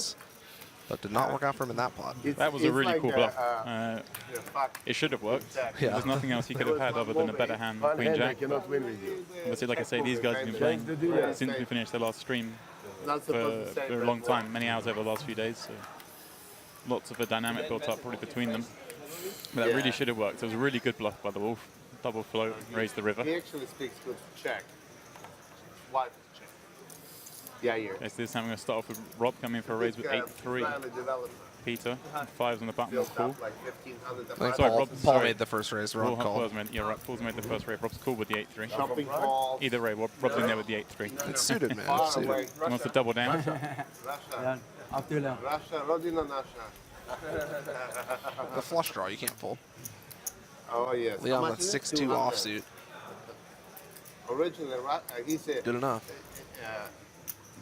pots, but did not work out for him in that pot. That was a really cool bluff. Fuck. It should have worked. Yeah. There's nothing else he could have had other than a better hand than Queen Jack. Obviously, like I say, these guys have been playing since we finished the last stream for a long time, many hours over the last few days. So lots of a dynamic built up probably between them. But that really should have worked. It was a really good bluff by the Wolf. Double float, raise the river. He actually speaks good Czech. Wife is Czech. Yeah, here. Okay, so this time we're going to start off with Rob coming for a raise with 8-3. Peter, 5s on the button, cool. Like I think Sorry, Paul made the first raise. Rob called. Paul's made the first raise. Rob's cool with the 8-3. Jumping balls. Either way, Rob's in there with the 8-3. It's suited, man. It's suited. He wants to double down. Russia. After Russia. Rodina nasza. The flush draw, you can't fold. Oh, yes. Leon with 6-2 offsuit. Originally, he said. Good enough.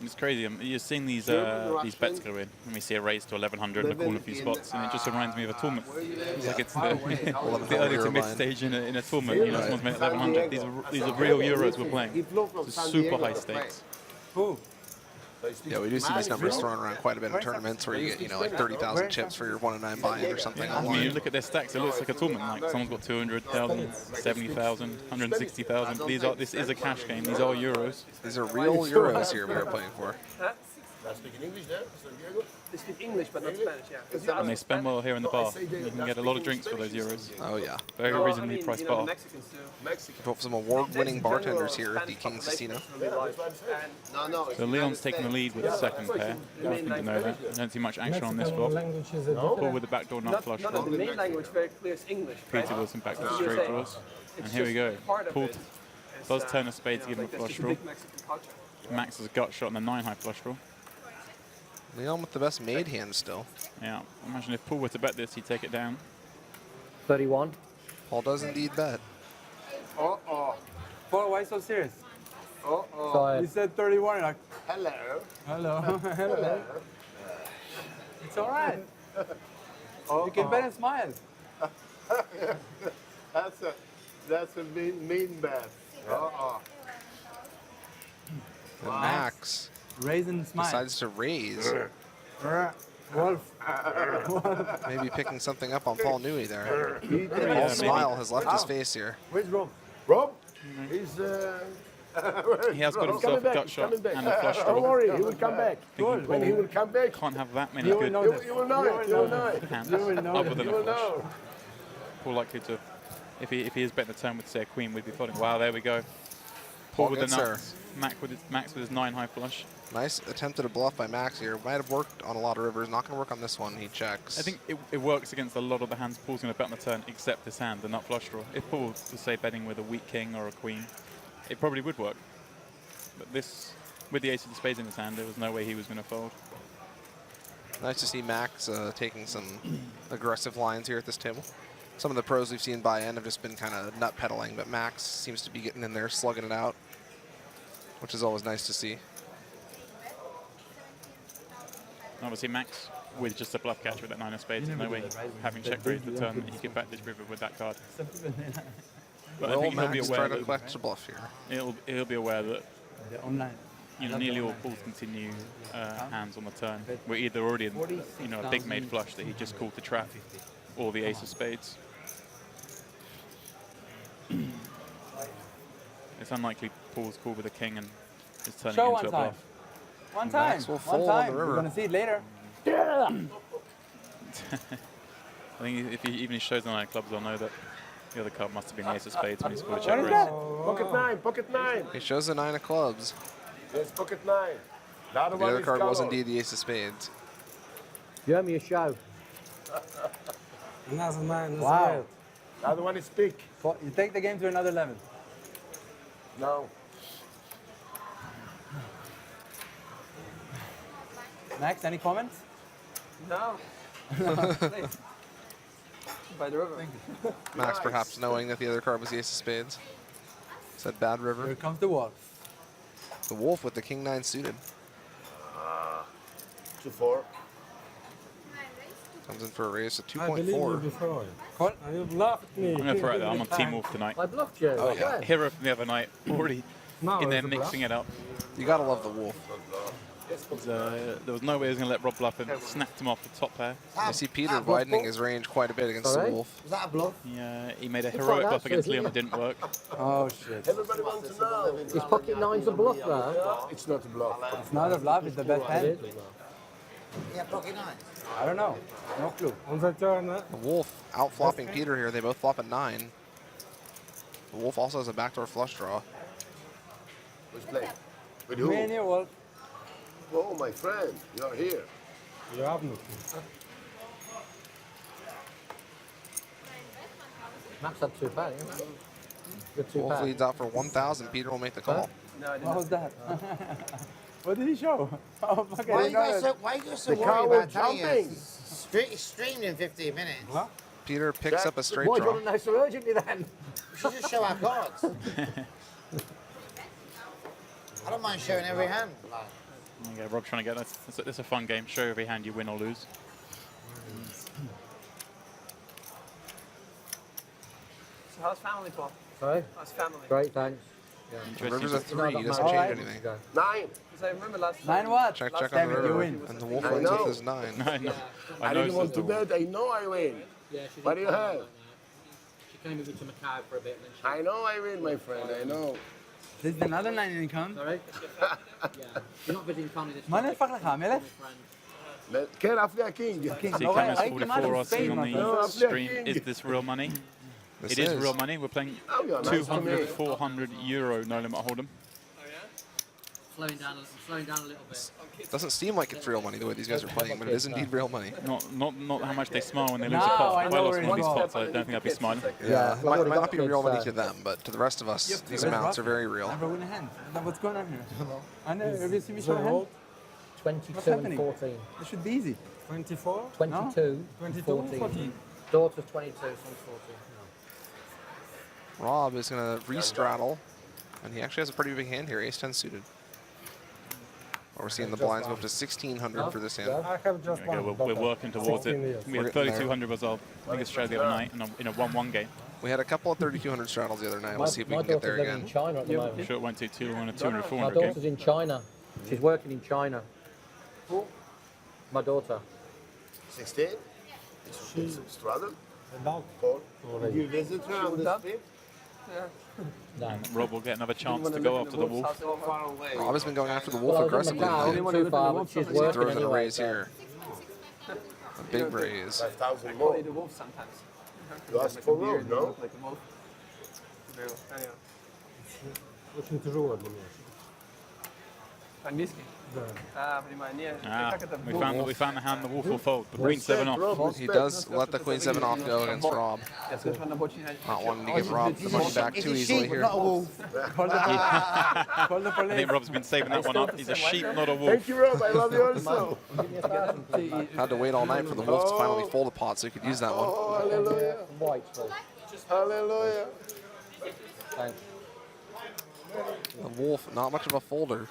It's crazy. You're seeing these bets go in, and we see a raise to 1100 in a corner few spots, and it just reminds me of a tournament. It's like it's the early to mid stage in a tournament. You know, someone's made 1100. These are real Euros we're playing. It's super high stakes. Yeah, we do see these numbers thrown around quite a bit in tournaments where you get, you know, like 30,000 chips for your 1-9 buy-in or something I mean, you online. look at their stacks, it looks like a tournament. Like someone's got 200,000, 70,000, 160,000. This is a cash game. These are Euros. These are real Euros here we are playing for. I speak in English there, Mr. Diego? They speak English, but not Spanish, yeah. And they spend well here in the bar. You can get a lot of drinks for those Euros. Oh, yeah. Very reasonably priced bar. Mexicans too. We've got some award-winning bartenders here at the King's Casino. So Leon's taking the lead with the second pair. Nothing to know that. I don't see much action on this flop. Paul with the backdoor nut flush None draw. of the main language very clear is English. Peter with some backdoor straight draws. And here we go. Paul does turn a spade to give him a flush draw. Max has a gut shot and a 9-high flush draw. Leon with the best made hand still. Yeah, imagine if Paul were to bet this, he'd take it down. 31. Paul does indeed bet. Uh-oh. Paul, why so serious? Uh-oh. You said 31. Like, Hello. hello. Hello. It's all right. You can bet and smile. That's a mean bet. Uh-oh. And Max Raise and smile. decides to raise. Wolf. Maybe picking something up on Paul Newey there. Yeah, Paul's smile maybe. has left his face here. Where's Rob? Rob? He's He has got himself a gut shot and a flush Don't draw. worry, he will come back. When he will come back, Can't have that many You will good know this. you will know it. You will know it. hands You will know other that. than You a will flush. know. Paul likely to, if he is betting the turn with say a queen, we'd be folding. Wow, there we go. Paul with the gets there. nuts. Max with his 9-high flush. Nice attempt at a bluff by Max here. Might have worked on a lot of rivers. Not going to work on this one. He checks. I think it works against a lot of the hands Paul's going to bet on the turn, except his hand, the nut flush draw. If Paul was, say, betting with a weak king or a queen, it probably would work. But this, with the ace of the spades in his hand, there was no way he was going to fold. Nice to see Max taking some aggressive lines here at this table. Some of the pros we've seen buy in have just been kind of nut pedaling, but Max seems to be getting in there, slugging it out, which is always nice to see. Obviously, Max with just a bluff catch with that 9 of spades, there's no way having check raised the turn that he could bet this river with that card. But I Will think he'll be Max aware try to that collect a bluff here? he'll be aware that Online. nearly all Paul's continue hands on the turn were either already in a big made flush that he just called to trap, or the ace of spades. It's unlikely Paul's called with a king and is turning Show it into one a time. bluff. One time. Max will One fold on time. the We're river. going to see it later. I think if he even shows the 9 of clubs, they'll know that the other card must have been the ace of spades when he scored a What check is raise. that? Pocket nine, pocket nine. He shows the 9 of clubs. Yes, pocket nine. The other The one other is card was colored. indeed the ace of spades. You owe me a show. Wow. Wow. The other one is pick. You take the game to another level. No. Max, any comments? No. By the river. Max perhaps knowing that the other card was the ace of spades. Said bad Here river. comes the wolf. The wolf with the king 9 suited. 2-4. Comes in for a raise to I believe you 2.4. before. What? You bluffed me. I'm going to throw it there. I'm on Team Wolf tonight. I blocked you. Oh, yeah. Hero from the other night, already No, in there it's a bluff. mixing it up. You gotta love the wolf. There was no way he was going to let Rob bluff him. Snapped him off the top pair. I see Peter widening his range quite a bit against the Wolf. Is that a bluff? He made a heroic bluff against Leon that didn't work. Oh shit. Everybody wants to know. Is pocket nine's a bluff there? It's not a bluff. It's not a bluff, it's the best hand. Yeah, pocket nine. I don't know. No clue. The Wolf out-flopping Peter here. They both flop at 9. The Wolf also has a backdoor flush draw. Who's playing? With Me who? and you, Wolf. Oh, my friend, you're here. Max had 2 pair, yeah? Good 2 Wolf pair. leads out for 1,000. Peter will make the call. What was that? What did he show? Oh, fucking Why you guys so The car worried was about telling jumping. us? It's streamed in 15 minutes. What? Peter picks up a straight Why do you draw. want to know so urgently then? We should just show our cards. I don't mind showing every hand. Like, Yeah, Rob's trying to get this. It's a fun game. Show every hand you win or lose. So how's family, Paul? Sorry? How's family? Great, thanks. River's a 3. He doesn't All change right. anything. 9. Because I remember last time. 9 what? Check Last on the time you river. win. And the Wolf I runs know. with his 9. I know. I know didn't want says to the Wolf. bet. I know I win. What do you have? She came over to Macau for a bit and I know I win, my friend. I know. This is another 9 income. Sorry? You're not visiting family this ما نفخ لك عامله. Can after king. King. See No, Camus I came out 44 of asking Spain, on my the friend. No, I'm stream, king. is this real money? This It is real money. We're playing Oh, you're nice to 200, me. 400 euro no limit hold'em. slowing down a little bit. Doesn't seem like it's real money the way these guys are playing, but it is indeed real money. Not how much they smile when they lose No, a pot. I I know lost where one of it's these going. pots. I don't think I'd be smiling. Yeah, I've might already not got be real kids, money to them, but to the rest of us, these amounts are very real. Never win a hand. What's going on here? I know. Have you seen me show a hand? 22 and happening? 14. It should be easy. 24? 22, 14. Daughter's 22, son's 14. Rob is going to re-straddle, and he actually has a pretty big hand here, ace-10 suited. We're seeing the blinds go up to 1,600 for this hand. I have just Okay, we're working towards it. We had 3,200 was our biggest trade the other night in a 1-1 game. We had a couple of 3,200 straddles the other night. We'll see if we My can get there daughter's living in again. China at the I'm moment. sure it won't take too long. 200, My 400 daughter's game. in China. She's working in China. My daughter. 16? She's straddle? Paul? Did you visit her on the street? No. Rob will get another chance to go after the Wolf. So far away. Rob has been going after the Well, Wolf I was in aggressively Macau, tonight. too far, but she's He working throws in a anyway. raise here. A big raise. 5,000 Only more. the wolf sometimes. You asked for road, no? Look like a wolf. Anyway. Очень тяжело для меня. По-английски? Понимаю. Не, как это We found the hand the Wolf will fold. The queen 7 off. He does let the queen 7 off go against Rob. Я скажу, на бочине. Not wanting to give Rob the money back He's too a easily sheep, here. not a wolf. Call the I police. think Rob's been saving that one up. He's a sheep, not a wolf. Thank you, Rob. I love you also. Had to wait all night for the Wolf to finally fold a pot so he could use that one. Oh, hallelujah. White still. Hallelujah. Thanks. The Wolf, not much of a folder.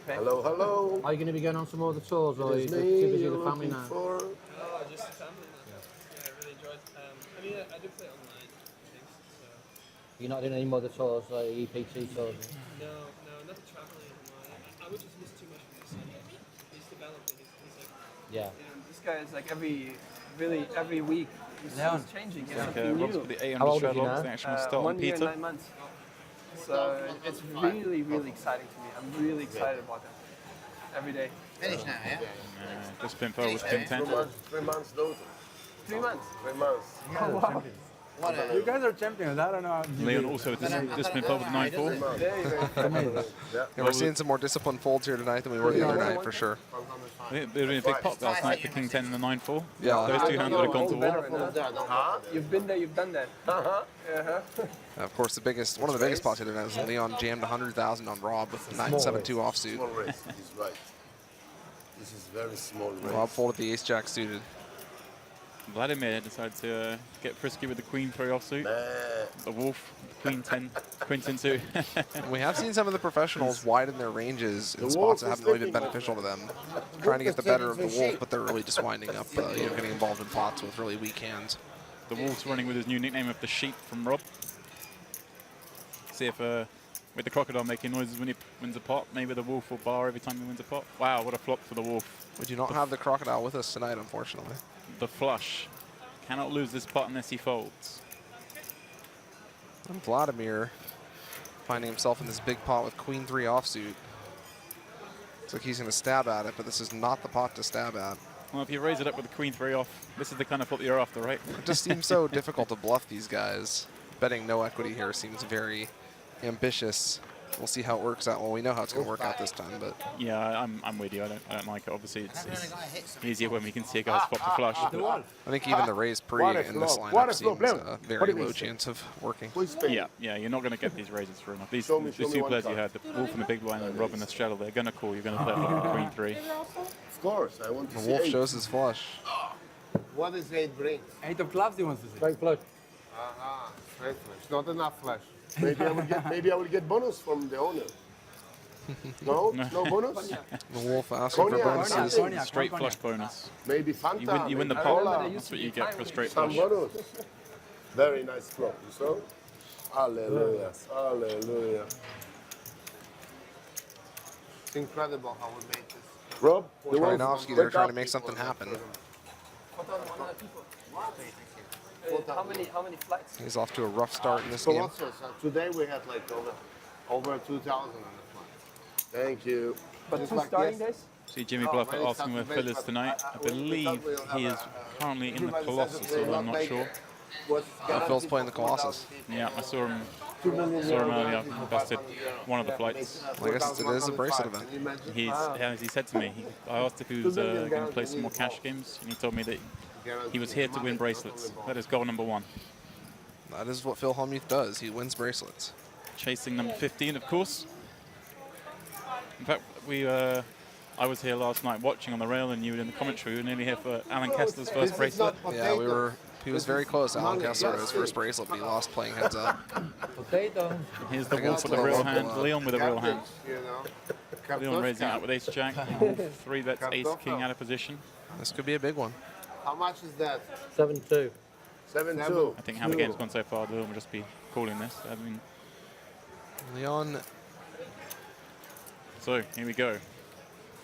Hello, hello. Are you going to be going on some more of the tours, or are you It's too me. busy You're with the family looking now? for... Oh, just family now. Yeah, I really enjoyed. I mean, I do play online things, so You're not doing any more of the tours, like EPT tours? no, not traveling anymore. I would just miss too much from my son. He's developing. He's like, Yeah. this guy is like every week. He's Leon. changing. He's I think something Rob's new. put the How 800 old is he straddle now? off. The actual start on 1 year and Peter. 9 months. So it's really, really exciting to me. I'm really excited about that. Every day. Finish now, yeah? Just been forward with pin 10. 3 months daughter. 3 months. 3 months. What You a... guys are champions. I don't know. Leon also just been forward with 9-4. Very, very Yeah, we're seeing some more disciplined folds here tonight than we were the other night, for sure. I think there was a big pot last night for King 10 and the 9-4. Yeah. Those two hands would have gone to better war. right now. You've been there, you've done that. Of course, one of the biggest pots the other night was Leon jammed 100,000 on Rob with 9-7-2 offsuit. Small race. He's right. This is very small race. Rob folded the ace-jack suited. Vladimir decided to get frisky with the Queen 3 offsuit. The Wolf, Queen 10, Queen 10-2. We have seen some of the professionals widen their ranges in The spots Wolf that is haven't really been slipping. beneficial to them. Trying to get the better of the Wolf, but they're really just winding up, getting involved in pots with really weak hands. The Wolf's running with his new nickname of the Sheep from Rob. See if with the crocodile making noises when he wins a pot. Maybe the wolf will bar every time he wins a pot. Wow, what a flop for the wolf. We do not have the crocodile with us tonight, unfortunately. The flush. Cannot lose this pot unless he folds. And Vladimir finding himself in this big pot with queen 3 offsuit. Looks like he's going to stab at it, but this is not the pot to stab at. Well, if you raise it up with the queen 3 off, this is the kind of flop you're after, right? It just seems so difficult to bluff these guys. Betting no equity here seems very ambitious. We'll see how it works out. Well, we know how it's going to work out this time, but Yeah, I'm with you. I don't like it. Obviously, it's Really got to hit something. easier when we can see a guy's flop to flush. But I think even the raise pre in this lineup seems a very low chance of working. yeah, you're not going to get these raises for enough. These Show me two one players you card. had, the wolf and the big blind and Rob and the straddle, they're going to call. You're going to play flop with queen 3. Of course, I want to The see wolf 8. shows his flush. What does 8 bring? 8 of clubs he wants to see. Straight flush. Straight flush. Not enough flash. Maybe I will get bonus from the owner. No? No bonus? The wolf asking for Cognac. bonuses. Cognac. Straight flush bonus. Maybe Fanta. You win the maybe pot. cola, That's what you get for straight Some flush. bonus. Very nice flop, you saw? Hallelujah. Hallelujah. It's incredible how we made this. Rob, the wolf, Trynovsky, they're wake trying up. to make something happen. How many flights? He's off to a rough start in this So game. also, today we had like over 2,000 on the flight. Thank you. But Just two like starting yes. days? See Jimmy Bluffer well, asking where it's Phil is tonight. I believe he is currently in the Colossus, although I'm not sure. Phil's playing the Colossus. Yeah, I saw him earlier. Invested one of the flights. Well, I guess it is a bracelet event. He's, as he said to me, I asked if he was going to play some more cash games, and he told me that he was here to win bracelets. That is goal number 1. That is what Phil Hellmuth does. He wins bracelets. Chasing number 15, of course. In fact, I was here last night watching on the rail, and you were in the commentary. We were nearly here for Alan Kessler's first bracelet. Yeah, we were. He was very close. Alan Kessler his first bracelet, but he lost playing heads up. Potato. Here's the wolf Against with a the real local, hand. Leon with a real hand. You know. Leon raising up with ace jack. Wolf 3 bets ace king out of position. This could be a big one. How much is that? 7-2. 7-2. I think how the game's gone so far, Leon will just be calling this. I mean, Leon, so here we go.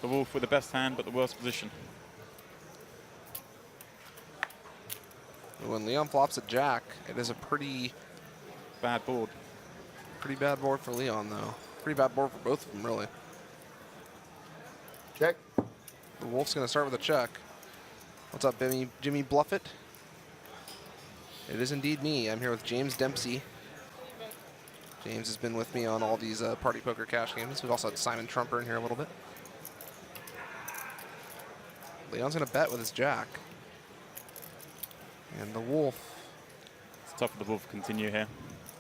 The wolf with the best hand, but the worst position. when Leon flops a jack, it is a pretty Bad board. bad board for Leon, though. Pretty bad board for both of them, really. Check. The wolf's going to start with a check. What's up, Jimmy Bluffett? It is indeed me. I'm here with James Dempsey. James has been with me on all these Party Poker Cash games. We've also had Simon Trumper in here a little bit. Leon's going to bet with his jack. And the wolf. It's tough for the wolf to continue here.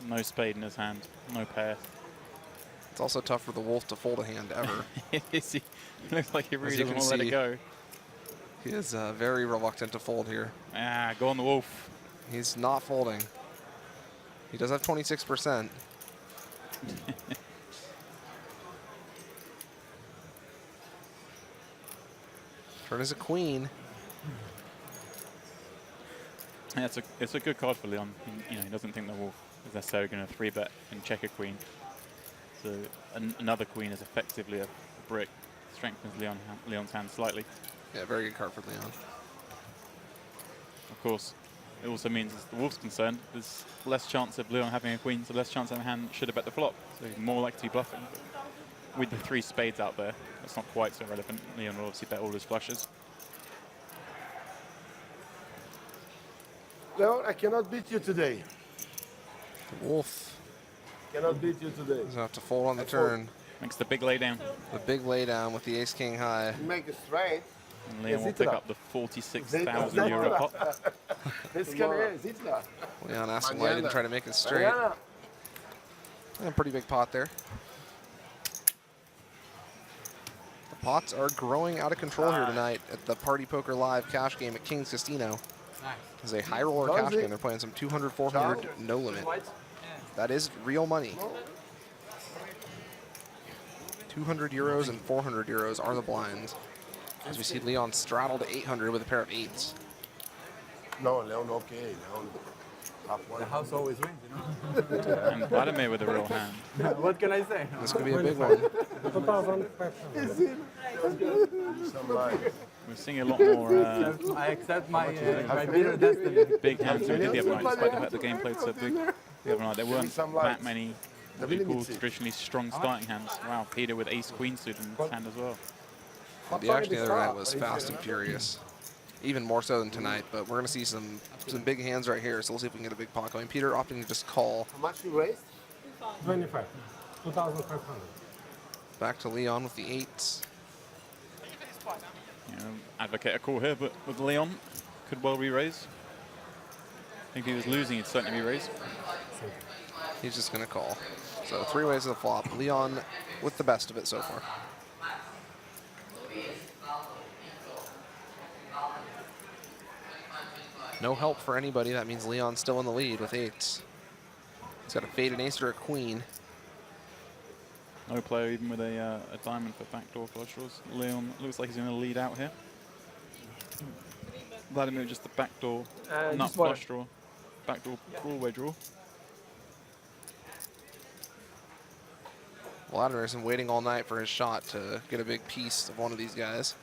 No spade in his hand, no pair. It's also tough for the wolf to fold a hand ever. He looks like he really you doesn't can want to let see. it go. He is very reluctant to fold here. Ah, go on the wolf. He's not folding. He does have 26%. Turn is a queen. Yeah, it's a good card for Leon. He doesn't think the wolf is necessarily going to 3-bet and check a queen. So another queen is effectively a brick. Strengthens Leon's hand slightly. Yeah, very good card for Leon. Of course, it also means as the wolf's concerned, there's less chance of Leon having a queen, so less chance of a hand should have bet the flop. So he's more likely to be bluffing. But with the 3 spades out there, that's not quite so relevant. Leon will obviously bet all his flushes. Leon, I cannot beat you today. The wolf Cannot beat you today. is going to have to fold on the turn. Makes the big lay down. The big laydown with the ace-king high. Make it straight. And Leon will Zit pick erop. up the 46,000 euro pot. Dit kan er, zit daar. Leon asked him why he didn't try to make it straight. Ja. A pretty big pot there. The pots are growing out of control here tonight at the Party Poker Live cash game at King's Casino. Nice. It's a high roller cash game. They're playing some 200, 400, no limit. That is real money. 200 euros and 400 euros are the blinds. As we see Leon straddle to 800 with a pair of 8s. No, Leon, okay. Leon. The house always wins, you know. And Vladimir with a real hand. What can I say? This could be a big one. Some lines. We're seeing a lot more I accept my bitter destiny. big hands than we did the other night, despite the fact the game played so big the other night. There weren't that many what we call traditionally strong starting hands. Wow, Peter with ace-queen suited in his hand as well. The action the other night was fast and furious. Even more so than tonight, but we're going to see some big hands right here, so we'll see if we can get a big pot going. Peter opting to just call. How much you raised? 25. 2,500. Back to Leon with the eights. You know, advocate a call here, but with Leon, could well re-raise. I think if he was losing, he'd certainly re-raise. He's just going to call. So 3 ways of the flop. Leon with the best of it so far. No help for anybody. That means Leon's still in the lead with eights. He's got a faded ace or a queen. No player even with a diamond for backdoor flush draws. Leon looks like he's going to lead out here. Vladimir just the backdoor nut just water. flush draw. Backdoor Broadway draw. Vladimir's been waiting all night for his shot to get a big piece of one of these guys.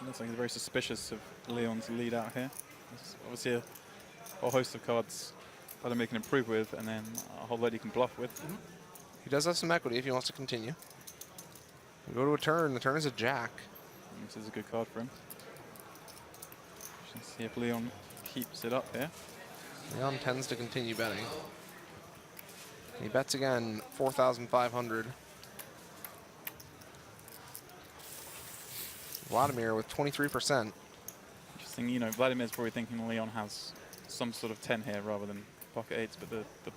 Looks like he's very suspicious of Leon's lead out here. There's obviously a whole host of cards Vladimir can improve with, and then a whole lot he can bluff with. He does have some equity if he wants to continue. We go to a turn. The turn is a jack. And this is a good card for him. Let's see if Leon keeps it up here. Leon tends to continue betting. He bets again, 4,500. Vladimir with 23%. Interesting, you know, Vladimir's probably thinking Leon has some sort of 10 here rather than pocket eights, but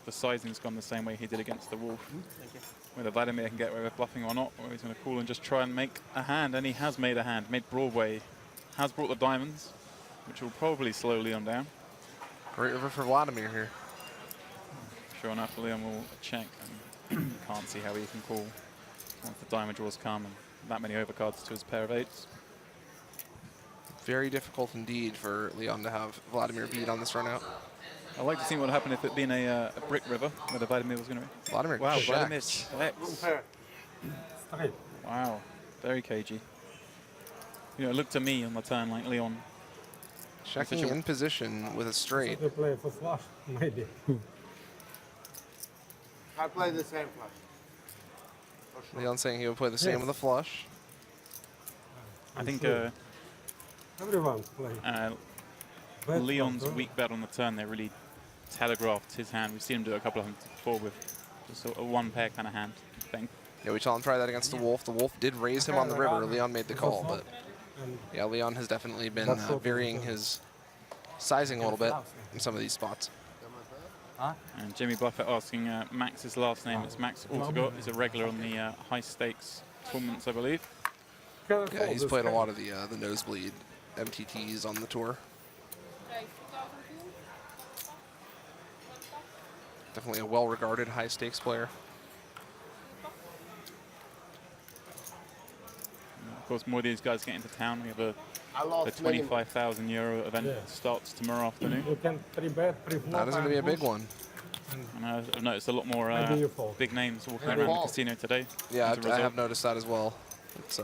the sizing's gone the same way he did against the Wolf. Whether Vladimir can get away with bluffing or not, or he's going to call and just try and make a hand, and he has made a hand, made Broadway, has brought the diamonds, which will probably slow Leon down. Great river for Vladimir here. Sure enough, Leon will check and can't see how he can call once the diamond draws come and that many overcards to his pair of eights. Very difficult indeed for Leon to have Vladimir beat on this run out. I'd like to see what would happen if it been a brick river, whether Vladimir was going to be. Vladimir Wow, checks. Vladimir checks. Straight. Wow, very cagey. You know, it looked to me on the turn like Leon. Checking in position with a straight. You play for flush, maybe. I play the same flush. For sure. Leon saying he will play the same Yes. with a flush. I think Everyone play. Bet Leon's flush, weak bet on the turn, they really telegraphed his hand. We've seen him do it a couple of times before with just a one pair kind of hand thing. Yeah, we saw him try that against the Wolf. The Wolf did raise him on the river. Leon made the call, but and yeah, Leon has definitely been That's so varying good. his sizing a little bit in some of these spots. And Jimmy Buffett asking Max's last name. It's Max Altegott. He's a regular on the high stakes tournaments, I believe. careful, Yeah, he's this played a guy. lot of the nosebleed MTTs on the tour. Definitely a well-regarded high-stakes player. And of course, more of these guys get into town. We have the I lost many. €25,000 event Yeah. starts tomorrow afternoon. You can pre-bet, pre-flop. That is going to be a and big push. one. And I've noticed a lot more Maybe you fold. big names walking Maybe around the fold. casino today. Yeah, as a I result. have noticed that as well. It's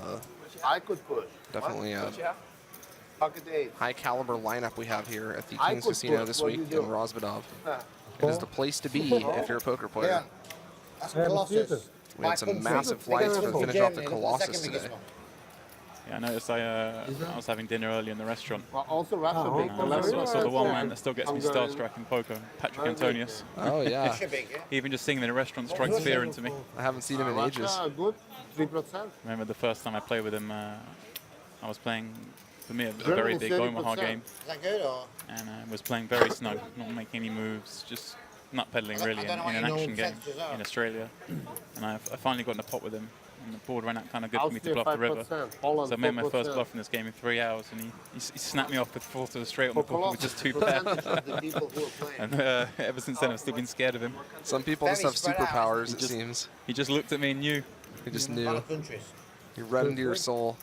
I could push. definitely a Pocket eight. high-caliber lineup we have here at the I King's could Casino push. this What week do you in do? Rosbadov. Nah. It is the place to be if you're a poker player. Yeah. That's Yeah, Colossus. completed. We had some Country. massive Bigger flights than to Liverpool. finish off the Germany, Colossus second biggest today. one. Yeah, I noticed I was having dinner early in the restaurant. Well, also Russia Oh, big. okay. The And I last saw, one saw the I one saw. man that still gets me I'm going- starstruck in poker, Patrick Very Antonius. Oh, yeah. Should be, yeah. Even just seeing him in a restaurant strikes fear into me. I haven't seen him in ages. Russia, good. 3%. I remember the first time I played with him, I was playing, for me, a Germany, very big 30%. Omaha game, Is that good or? and was playing very snug, not making any moves, just nut peddling really I don't know in what an your action normal game percentages are. in Australia. And I finally got in a pot with him, and the board ran out kind of good for me to Austria bluff the river. 5%. Holland So I made my 4%. first bluff in this game in 3 hours, and he snapped me off with 4 to the straight on the For poker with Colossus, just 2 pairs. percentage of the people who are playing. And ever since then, I've still been scared of him. Some people just Very have spread out. superpowers, it Just- seems. He just looked at me and knew. He just A lot knew. of countries. He read into your soul.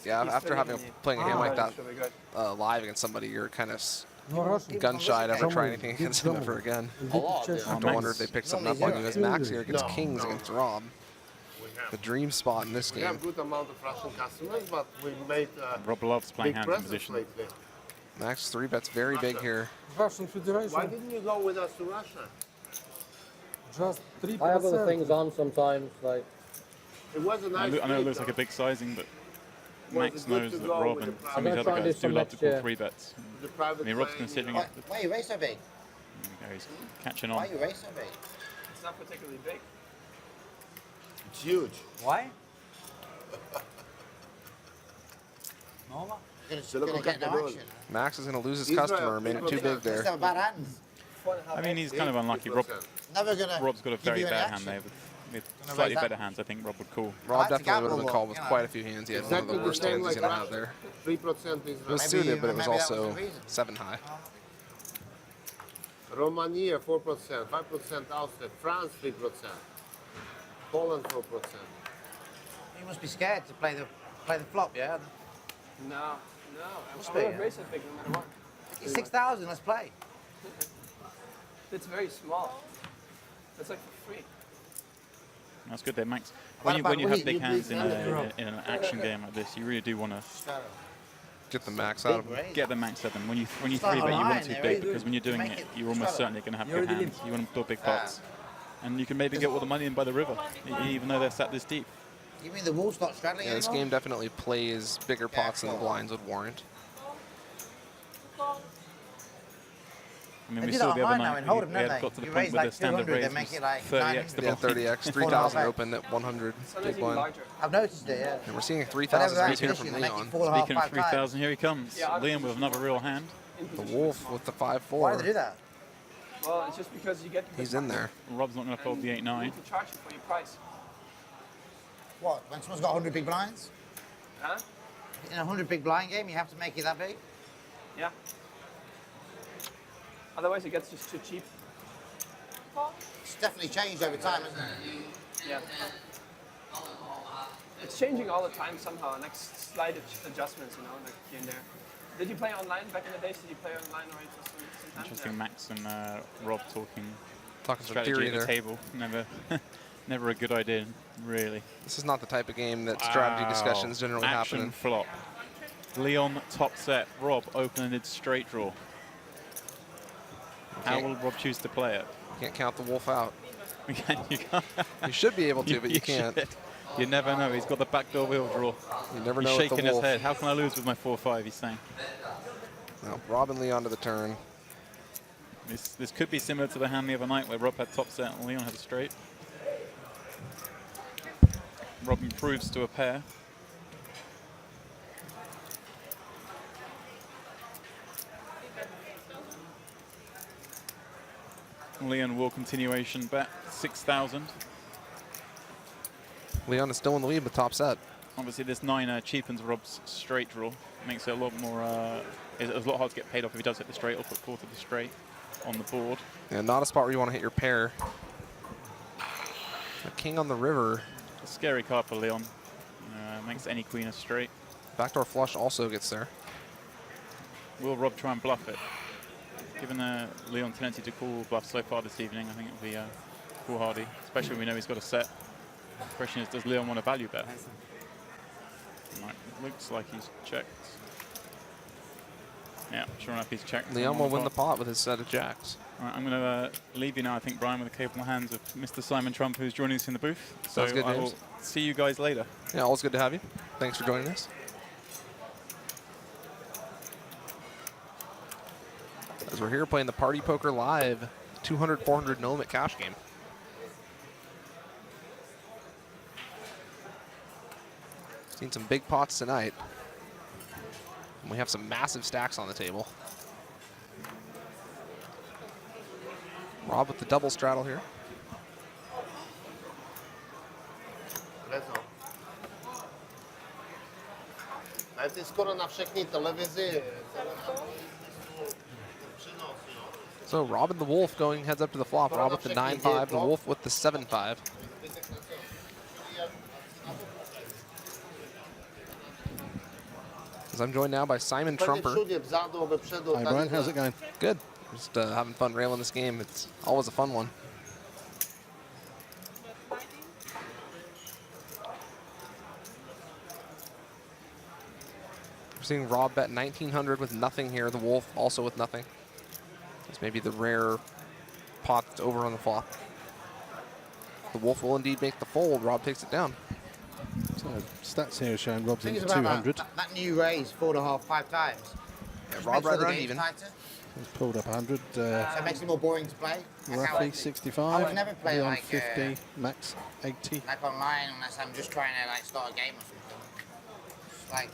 Yeah, after playing a hand like that Should be good. live against somebody, you're kind of No Russian. gun shy to ever try Someone anything did against him someone. ever again. And A lot, did it yeah. I have to wonder if they picked something up on you as Max here against No, Kings no. against Rob. We have. The dream spot in this We game. have good amount of Russian customers, but we made Rob loves playing big hand presence position. lately. Max 3-bets very big here. Russian Federation. Why didn't you go with us to Russia? Just 3%. I have other things on sometimes, like It was a nice I know it trip, looks like a though. big sizing, but Was Max it good knows to that go Rob with and the some of I'm these gonna other try and do guys do some love to next call year. 3-bets. The private I mean, Rob's plane, considering Why, it. why you race so big? There you go, he's catching Why on. you race so big? It's not particularly big. It's huge. Why? Normal. You're Se gonna lo get no contatto action. Max is going to lose his Israel, customer, made it too big Just there. have bad hands. I mean, he's kind of unlucky. Rob's Never gonna. got a give very you any bad hand action. there. With Gonna slightly raise better that. hands, I think Rob would call. Rob like to definitely would have gamble, been called with you know. quite a few hands. He had one of the Exactly the worst same hands he's like going to have Russia. there. 3% It Israel. was Maybe- suited, but it was maybe that was also the reason. 7 high. Romania 4%, 5% Austria, France 3%, Poland 4%. You must be scared to play the flop, yeah. No. Must I be, would yeah. race it big no matter what. It's 6,000. Let's play. It's very small. It's like for free. That's good there, Max. What When you about have big you hands in beat in an action game like this, you really do want to Get the max out of him. get the max at them. When you It's three like bet, you online want too there, big eh? because when you're doing Make it, it you're almost struggle. certainly going to have You're good already hands. You want to build big pots, and you can maybe get all the money in by the river, even though they're sat this deep. You mean the wolf's not straddling Yeah, this anymore? game definitely plays bigger pots than the blinds would warrant. I mean, They we do saw that the other online now night in we Hold'em, had don't got to they? the You point raise where like the standard 200, they raise make was it like 30x the 900. Yeah, bump. 30x, Full 3,000 half open at 100 Sometimes big even blind. larger. I've noticed it, yeah. And we're seeing a Whenever 3,000 I raise here finish from it, they make it Leon. full half Speaking of 5 times. 3,000, here he comes. Yeah, Liam with another real hand. The Wolf with the 5-4. Why do they do that? Well, it's just because you get. He's in there. Rob's not going to fold the You 8-9. need to charge you for your price. What? When someone's got 100 big blinds? Huh? In a 100 big blind game, you have to make it that big? Yeah. Otherwise, it gets just too cheap. It's definitely changed over time, hasn't it? Yeah. It's changing all the time somehow, like slight adjustments, like here and there. Did you play online back in the days? Did you play online or sometimes? Interesting, Max and Rob talking Talking some strategy theory at the there. table. Never a good idea, really. This is not the type of game that strategy Wow. discussions generally Action happen in. flop. Leon top set. Rob open-ended straight draw. How will Rob choose to play it? Can't count the Wolf out. You can't. You should be able to, but you can't. should. You never know. He's got the backdoor wheel draw. You never He's know with the shaking his Wolf. head. How can I lose with my 4-5? He's saying. Now, Rob and Leon to the turn. This could be similar to the hand the other night where Rob had top set and Leon had a straight. Rob improves to a pair. Leon will continuation bet 6,000. Leon is still in the lead with top set. Obviously, this 9 cheapens Rob's straight draw. Makes it a lot more. It's a lot hard to get paid off if he does hit the straight or put 4 to the straight on the board. And not a spot where you want to hit your pair. The king on the river. A scary card for Leon. Makes any queen a straight. Backdoor flush also gets there. Will Rob try and bluff it? Given Leon tendency to call bluff so far this evening, I think it'll be foolhardy, especially when we know he's got a set. The question is, does Leon want a value bet? Looks like he's checked. Yeah, sure enough, he's checked. Leon will win the pot with his set of jacks. All right, I'm going to leave you now, I think, Brian, with the capable hands of Mr. Simon Trump, who's joining us in the booth. Sounds good, I James. will see you guys later. Yeah, always good to have you. Thanks for joining us. As we're here playing the Party Poker Live 200-400 no limit cash game. Seen some big pots tonight. And we have some massive stacks on the table. Rob with the double straddle here. Nawet jest skoro na všechny televizi. So Rob and the Wolf going heads up to the flop. Rob with the 9-5, the Wolf with the 7-5. As I'm joined now by Simon Trumper. Hi Brian, how's it going? Good. Just having fun railing this game. It's always a fun one. We're seeing Rob bet 1,900 with nothing here. The Wolf also with nothing. This may be the rare pot that's over on the flop. The Wolf will indeed make the fold. Rob takes it down. So stats here showing Rob's Thing in is about 200. that new raise 4.5, 5 times. Yeah, Just Rob makes all right the around games even. tighter, He's pulled up 100. so it makes it more boring to play. Like how- Roughly 65. I've never played Leon like, 50. Max 80. like online unless I'm just trying to like start a game or something. It's like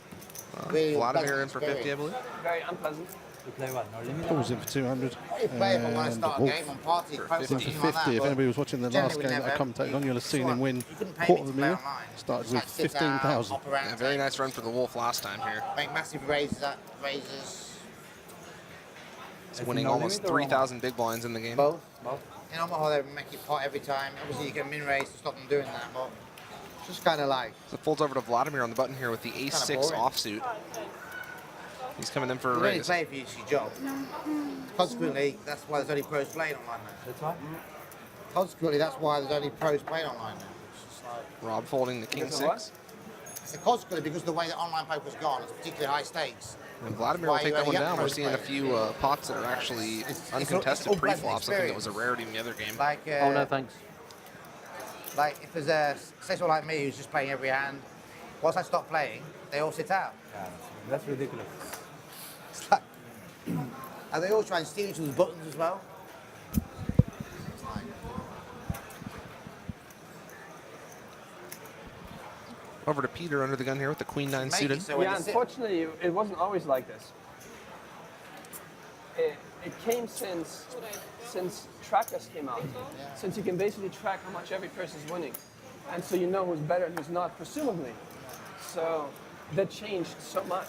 really Vladimir in pleasant for 50, I experience. believe. Very unpleasant. You play what? No limit? Pulls in for 200. I play if I want to And start a Wolf game on party, for poker, 50. in for something like 50. that. If but anybody was watching the generally last we game that I never- commentated on, you'll have seen him win you couldn't pay me quarter to of a play million. online. Started Just with like sit down, 15,000. hop around, A very nice run for the Wolf last time here. make massive raises. He's winning almost 3,000 big blinds in the game. Both. In Omaha, they make it pot every time. Obviously, you can min raise to stop them doing that, but it's just kind of like So it folds over to Vladimir on the button here with the ace-6 boring. offsuit. He's coming in for a you only raise. play for your job. Consequently, that's why there's only pros playing online now. That's why? Consequently, that's why there's only pros playing online now. It's just like, Rob folding the king Because of what? 6. so consequently, because of the way that online poker's gone, it's particularly high stakes. And Vladimir will Why take you that one only get down. We're pros seeing a playing. few pots that are actually it's uncontested all pleasant pre-flop, something that was a experience. rarity in the other game. Like, Oh, no, thanks. like if there's a say someone like me who's just playing every hand, once I stop playing, they all sit out. Yeah, that's ridiculous. It's like, and they all try and steal each other's buttons as well. It's like, Over to Peter under the gun here with the queen 9 make it suited. so when Yeah, you sit- unfortunately, it wasn't always like this. It came since trackers came out. Since you can basically track how much every person's winning, and so you know who's better and who's not, presumably. So that changed so much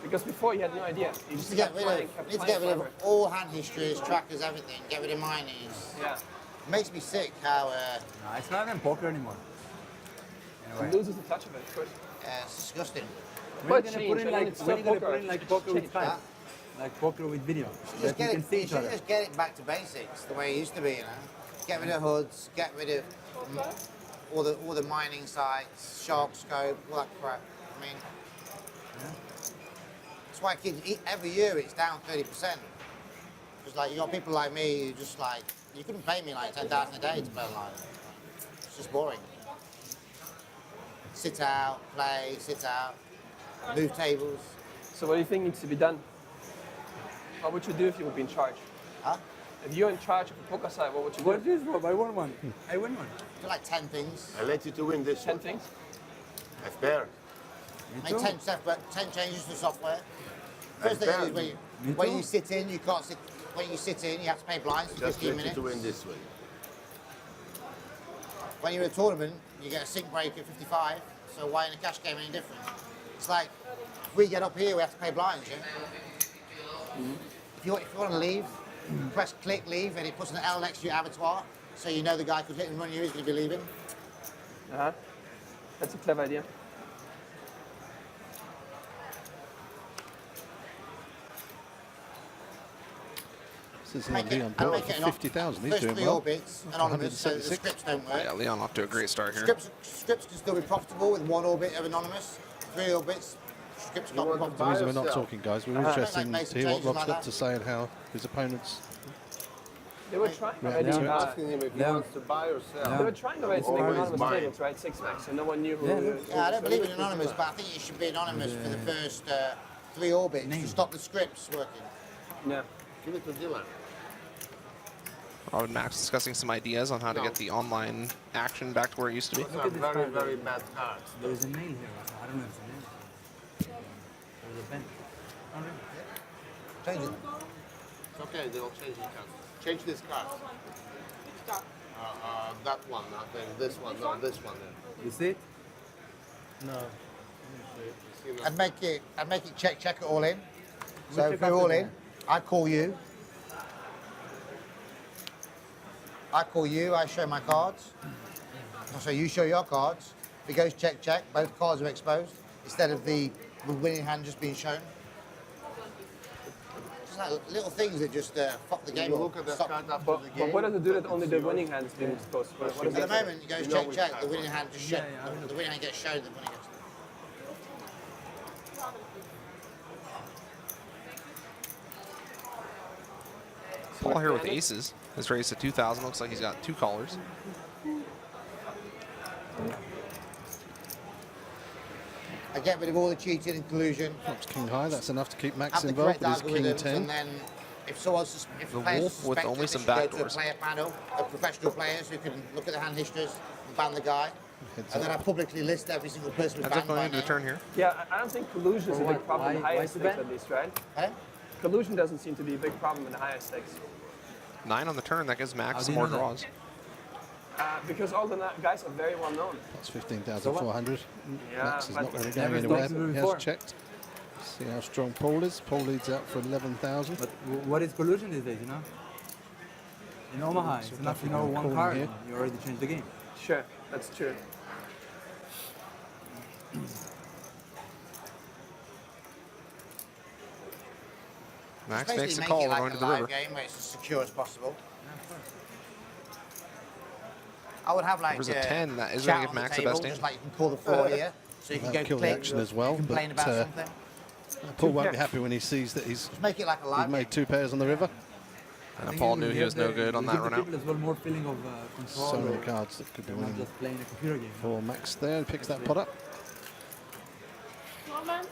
because before you had no idea. You just to get kept rid playing, of, kept need to playing get rid of forever. all hand histories, trackers, everything. Get rid of minings. Yeah, It makes me sick how No, it's not even poker anymore. it Anyway. loses the touch of it, of course. it's disgusting. But When are you change, gonna put in I mean, like, it's when are you still gonna put in poker. like It's poker with changed. five? Like poker with video. Just That you get can it. see You each should other. just get it back to basics, the way it used to be. You know, get rid of hoods, get rid of all the mining sites, shark scope, all that crap. I mean, that's why kids every year it's down 30%. Because like you got people like me who just like you couldn't pay me like 10,000 a day to play online. It's just boring. Sit out, play, sit out, move tables. So what do you think needs to be done? What would you do if you would be in charge? Huh? If you're in charge of the poker side, what would you do? What is Rob? I won one. I win one. Do like 10 things. I let you to win this 10 one. things? That's fair. Make 10 stuff, but 10 changes to software. First thing fair. is Me when too. you sit in, you can't sit. When you sit in, you have to pay blinds for Just 15 let you minutes. to win this way. When you're at a tournament, you get a sync break at 55. So why in a cash game any different? It's like if we get up here, we have to pay blinds. Yeah. If you want to leave, press click leave, and it puts an L next to your avatar, so you know the guy who's hitting run you is going to be leaving. Uh-huh. That's a clever idea. This is Make it- Leon and Paul make for it an 50,000. He's First doing three well. orbits, anonymous, so the 176. scripts don't work. Yeah, Leon off to a great start here. Scripts can still be profitable with one orbit of anonymous, three orbits. Scripts can't be want to The profitable. reason we're not yourself. talking, guys, we're Uh-huh. interested Make to hear what changes Rob's like got that. to say and how his opponents. They were trying Yeah, already. yeah. Asking him if he Yeah. wants to buy or sell. They were trying already to make Always anonymous buying. tables, right? 6-max, so no one knew who. Yeah, who Yeah, I don't believe in who- anonymous, but I think it should be anonymous for the first three orbits to stop the scripts working. Yeah. Give it to Dylan. Rob and Max discussing some ideas on how to get the online action back to where it used to be. Those are very, very bad cards. There is a nail here. Also. I don't know if it's a nail. There is a pen. Oh, really? Change it. It's okay, they'll change the card. Change this card. That one, I think. This one, no, this one then. You see it? No. See now? I'd make it check it all in. So check if we're out all the in, I call you. I show my cards. So you show your cards. If it goes check, both cards are exposed. Instead of the the winning hand just being shown. Just like little things that just fuck the game You up. look at the Stop. card after But, the but game. what does it do that only the winning hand is being exposed? What is At the it? moment, it goes You know check, we check. have The winning hand just Yeah, shows. yeah, The winning hand gets shown. The winning gets. Paul here with aces. His race at 2,000. Looks like he's got 2 callers. I get rid of all the cheating and collusion. Flops king high. That's enough to keep Max Have the involved correct with his king algorithms, 10. and then if someone's if The players wolf with suspected, only they some should go to a backdoors. player panel of professional players who can look at the hand histories and ban the guy. Heads And then up. I publicly list every single person who's Ends up banned going by into the name. turn here. Yeah, I don't think collusion is a big problem in the Why highest is it stakes banned? at least, right? Eh? Collusion doesn't seem to be a big problem in the highest stakes. 9 on the turn. That gives Max How do some you more know that? draws. Because all the guys are very well known. That's 15,400. Yeah, Max is but not really Never going anywhere. spoken to He before. has checked. See how strong Paul is. Paul leads out for 11,000. But what is collusion these days, you know? In Omaha, it's enough to know one Calling card, here. you already changed the game. Sure, that's true. Max Basically makes a make call. it We're like going a to the live river. game where it's as secure as possible. I would have like River's a 10. That is chat going to give on the Max the table, best just hand. like you can call the floor here, so you can That'll go kill the click, action as well, complain but, about something. Paul won't be happy when he sees that he's Just make it like a live made 2 pairs on the river. And think Paul it will knew he give was no the- good on will that give the run out. people as well more feeling of control. So many or cards that could be not winning just playing a computer game. for Max there. He picks that pot up. Come on, man.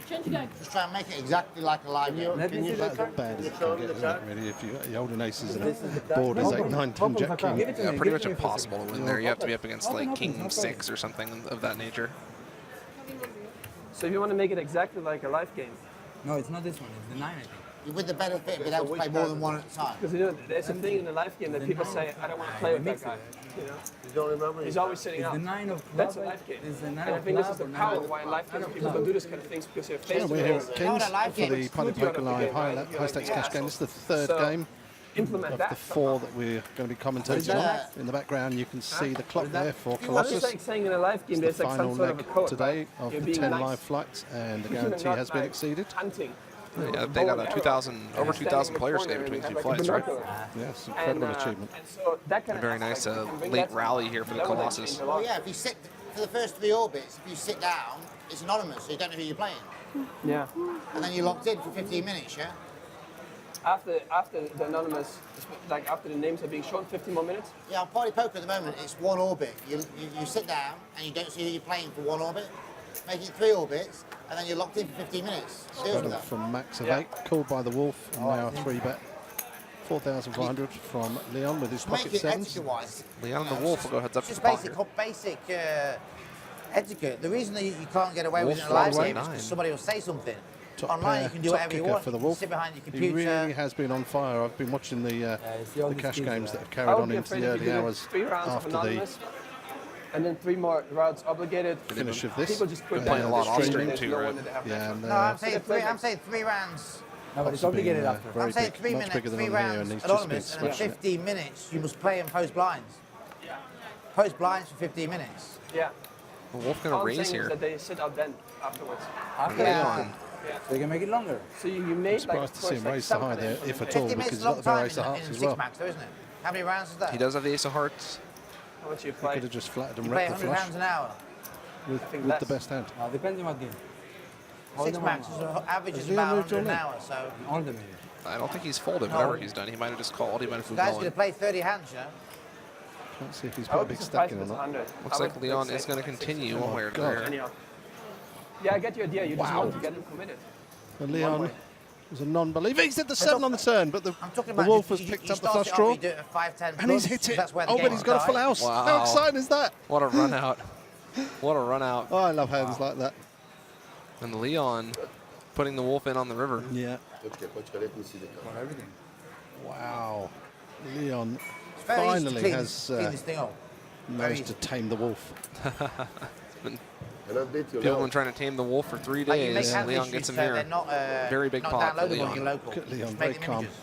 Change again. Just try and make it exactly like a live game. Let me see the About as card. bad as it can get, isn't it, really? If you're holding aces and This is the a board is card. 8, 9, 10, jack, king. Give it to Yeah, me, pretty give much it to me for a impossible to second. win there. You have to be up against Open, like open, King open. 6 or something of that nature. So if you want to make it exactly like a live game, No, it's not this one, it's the 9, I think. With the benefit of being able to play more than one at a time. because you know there's a thing in the live game that people say, I don't want to play with that guy. You know, You don't remember? he's always sitting It's out. the 9 of club. That's a live game. It's the 9 And I of think this club is the or 9 power of- why in live games nine of people club. don't do this kind of things because you're face Yeah, to we're here face. at No, Kings no, live for the games. Paddy Put you out Poker of the Live game, high, right? You're high stakes like, cash game. This is the third So, game Implement of that. the 4 that we're going to be commentating on. that? In the background, you can see the clock there for I'm just Colossus. like saying in a live game, It's there's the like some final sort of a leg code. today right? of You're the being 10 nice. live flights, and the You're guarantee not has been like exceeded. Hunting. Yeah, they got a 2,000 over 2,000 players today between 2 flights, right? Yes, incredible achievement. And so that kind A very nice late rally here for the Colossus. Well, yeah, if you sit for the first 3 orbits, if you sit down, it's anonymous, so you don't know who you're playing. Yeah. And then you're locked in for 15 minutes, yeah? After the anonymous, like after the names are being shown, 15 more minutes. Yeah, on Party Poker at the moment, it's 1 orbit. You sit down and you don't see who you're playing for 1 orbit. Make it 3 orbits, and then you're locked in for 15 minutes. Deals with Incredible that. from Max of Yeah. 8, called by the Wolf, and now 3-bet. 4,400 from Leon with his Make pocket it 7s. etiquette-wise. Leon the Wolf will go heads up It's to just the pocket. basic etiquette. The reason that you can't get away with it in a Wolf live flies game is 9. because somebody will say something. Top Online, pair, you can do top whatever you kicker want. for the You Wolf. sit behind your He computer. really has been on fire. I've been watching the it's the oldest cash kids, games that have I carried would on be into afraid the if early you did hours 3 rounds of after the anonymous, and then 3 more rounds obligated. finish of this. People just put Been that playing a lot off stream there's too, no right? one that they have Yeah, and No, I'm saying they play 3. I'm like- saying 3 rounds. No, but it's been, obligated after. very I'm saying big, 3 much minutes, bigger than 3 on here, rounds and he's just been anonymous, and then smashing it. 15 minutes you must play and post blinds. Post blinds for 15 minutes. Yeah. The Wolf going All to I'm raise saying is here. that they sit out then afterwards. After Leon. so you can make it longer. So you made Surprised like to see him like raise the high 7 there, from if the at game. all, 50 because minutes he's is a long got the pair time ace of in hearts as 6 well. max, though, isn't it? How many rounds is that? He does have the ace of hearts. How much you He play? could have just flattered and You play wrecked the 100 flush pounds an hour. with think the less. best hand. Now, depends on what game. 6 max is average is Has Leon about moved 100 an on hour, so All the maybe. I don't think he's folded whatever he's done. He might have just called. He might have the moved guy's going to on. play 30 hands, you know? Can't see if he's I put a would be big stack surprised in if or it's not. 100. Looks I like would Leon say is going to continue one way or the God. other. anyhow. Yeah, I get your idea. You just Wow. want to get them committed. And One Leon way. was a non-believer. He's hit the 7 on the turn, but the I'm talking the about Wolf you- has you- picked you up the start flush it off, draw. you do it at 5, 10 And he's plus, hit it. That's where the Oh, game but he's got a full starts. house. Wow. How exciting is that? What a run out. What a run out. Oh, I love hands like that. And Leon putting the Wolf in on the river. Yeah. For everything. Wow. Leon It's very easy to finally clean has clean this thing up. managed to easy. tame the Wolf. People have been trying to tame the Wolf for 3 Like you make days. hand Leon histories gets him so they're here. not, Very big not pot for downloadable Leon. on your local. Look at Leon, Just very make them calm. images.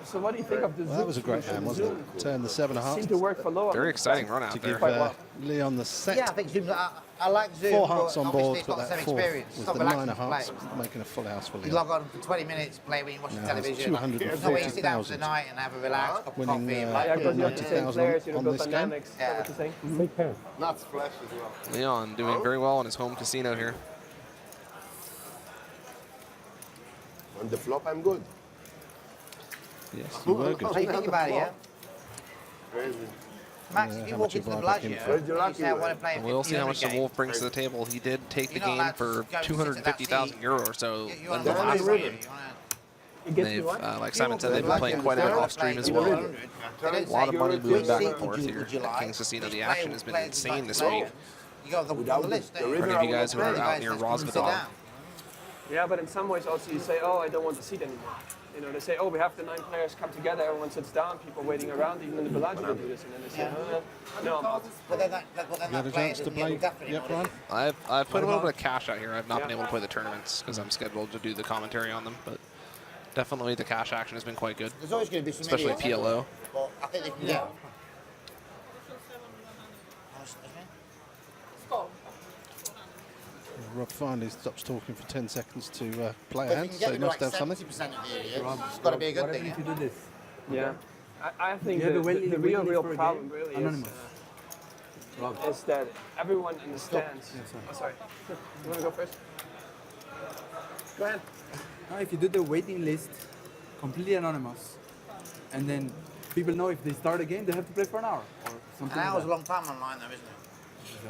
So what do you think of the Well, that was a great Zoom hand, wasn't it? Turn the Seemed 7.5 to work for lower. Very exciting run out to there. give Quite well. Leon the set. Yeah, I think Zoom. I like Zoom. 4 but hearts on obviously board, it's but not the that same fourth experience. was It's the not 9 relaxing of to hearts, play. making a full house for You Leon. log on for 20 minutes, play when you're watching Now television. it's 240,000. It's not where you sit down for the night and have a relaxed cup of Winning, coffee. and Yeah, because you have the same 90,000 players, you on build this game. dynamics. Is that what you're saying? Not splash as well. Leon doing very well in his home casino here. On the flop, I'm good. Yes, you were What do you good. think about it, yeah? Crazy. Max, Yeah, if how you much walk you into the buy back Bellagio, in for? Where'd you you like say I it? want to play a We'll see how 50 much the game. Wolf brings to the table. He did take the You're not game allowed to for go and sit at that 250,000 seat. euro or so You in want the to last play, game. you wanna- It gets They've, you what? like Simon said, they've been playing quite a bit off stream as They well. don't A lot of say, money moving which back seat and forth would here you at like? Kings Casino. Which The player action would has been play insane like this play? week. You go on the list. don't you? For any of you guys who are out near Guys, let's sit Rosbodal, down. Yeah, but in some ways also you say, oh, I don't want the seat anymore. You know, they say, oh, we have the 9 players come together, everyone sits down, people waiting around, even in the Bellagio they do this, and then they say, no, I'm out. But then that You had a player chance to doesn't play get definitely yet, want Brian? I've put a little bit of cash out here. I've not been Yeah. able to play the tournaments because I'm scheduled to do the commentary on them, but definitely the cash action has been quite good, There's always going to be some especially idiots. PLO. But I think they can get. Rob finally stops talking for 10 seconds to play a But if hand, you can so get he maybe must like have something. 70% of the idiots, it's got to be a good What thing. happens if Yeah? you do this? Yeah. I think You have the, a waiting- the waiting real list for a problem game? really Anonymous. Rob. is that everyone understands. Yeah, sorry. Oh, sorry. You want to go first? Go ahead. Now, if you do the waiting list, completely anonymous, and then people know if they start a game, they have to play for an hour or something. An like hour's that. a long time online, though, isn't it?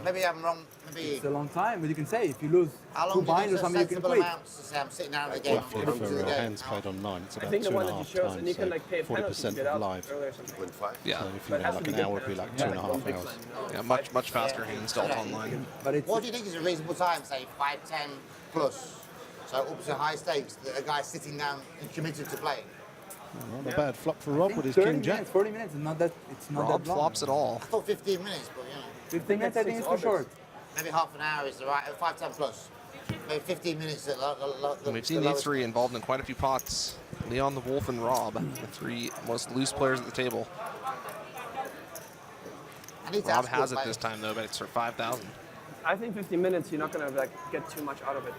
Maybe I'm wrong. Maybe. It's a long time, but you can say if you lose How 2 long do you binds think or is a something, you can sensible quit. amount to say I'm sitting down at the game? Roughly I'm coming to for the game? hands played online, it's I about think the one that 2.5 you showed, and you times, can like pay a so penalty to 40% get of out live. early or something. 0.5. Yeah, So if But you it know, has to like be an good hour would be like penalty. 2.5 Big hours. line. yeah, much faster hands dealt online. But it's What do you think is a reasonable time? Say 5, 10 plus. So up to high stakes that a guy's sitting down and committed to playing. Not a bad flop for Rob with his 30 King Jack. minutes, 40 minutes, it's not that, it's not Rob that long. flops it all. I thought 15 minutes, but you know, 15 minutes, I think it's too short. maybe half an hour is the right. 5, 10 plus. Maybe 15 minutes at And we've seen these three involved in quite a few pots. Leon, the Wolf, and Rob, the 3 most loose players at the table. Rob has it this time though, but it's for 5,000. I think 50 minutes, you're not going to like get too much out of it.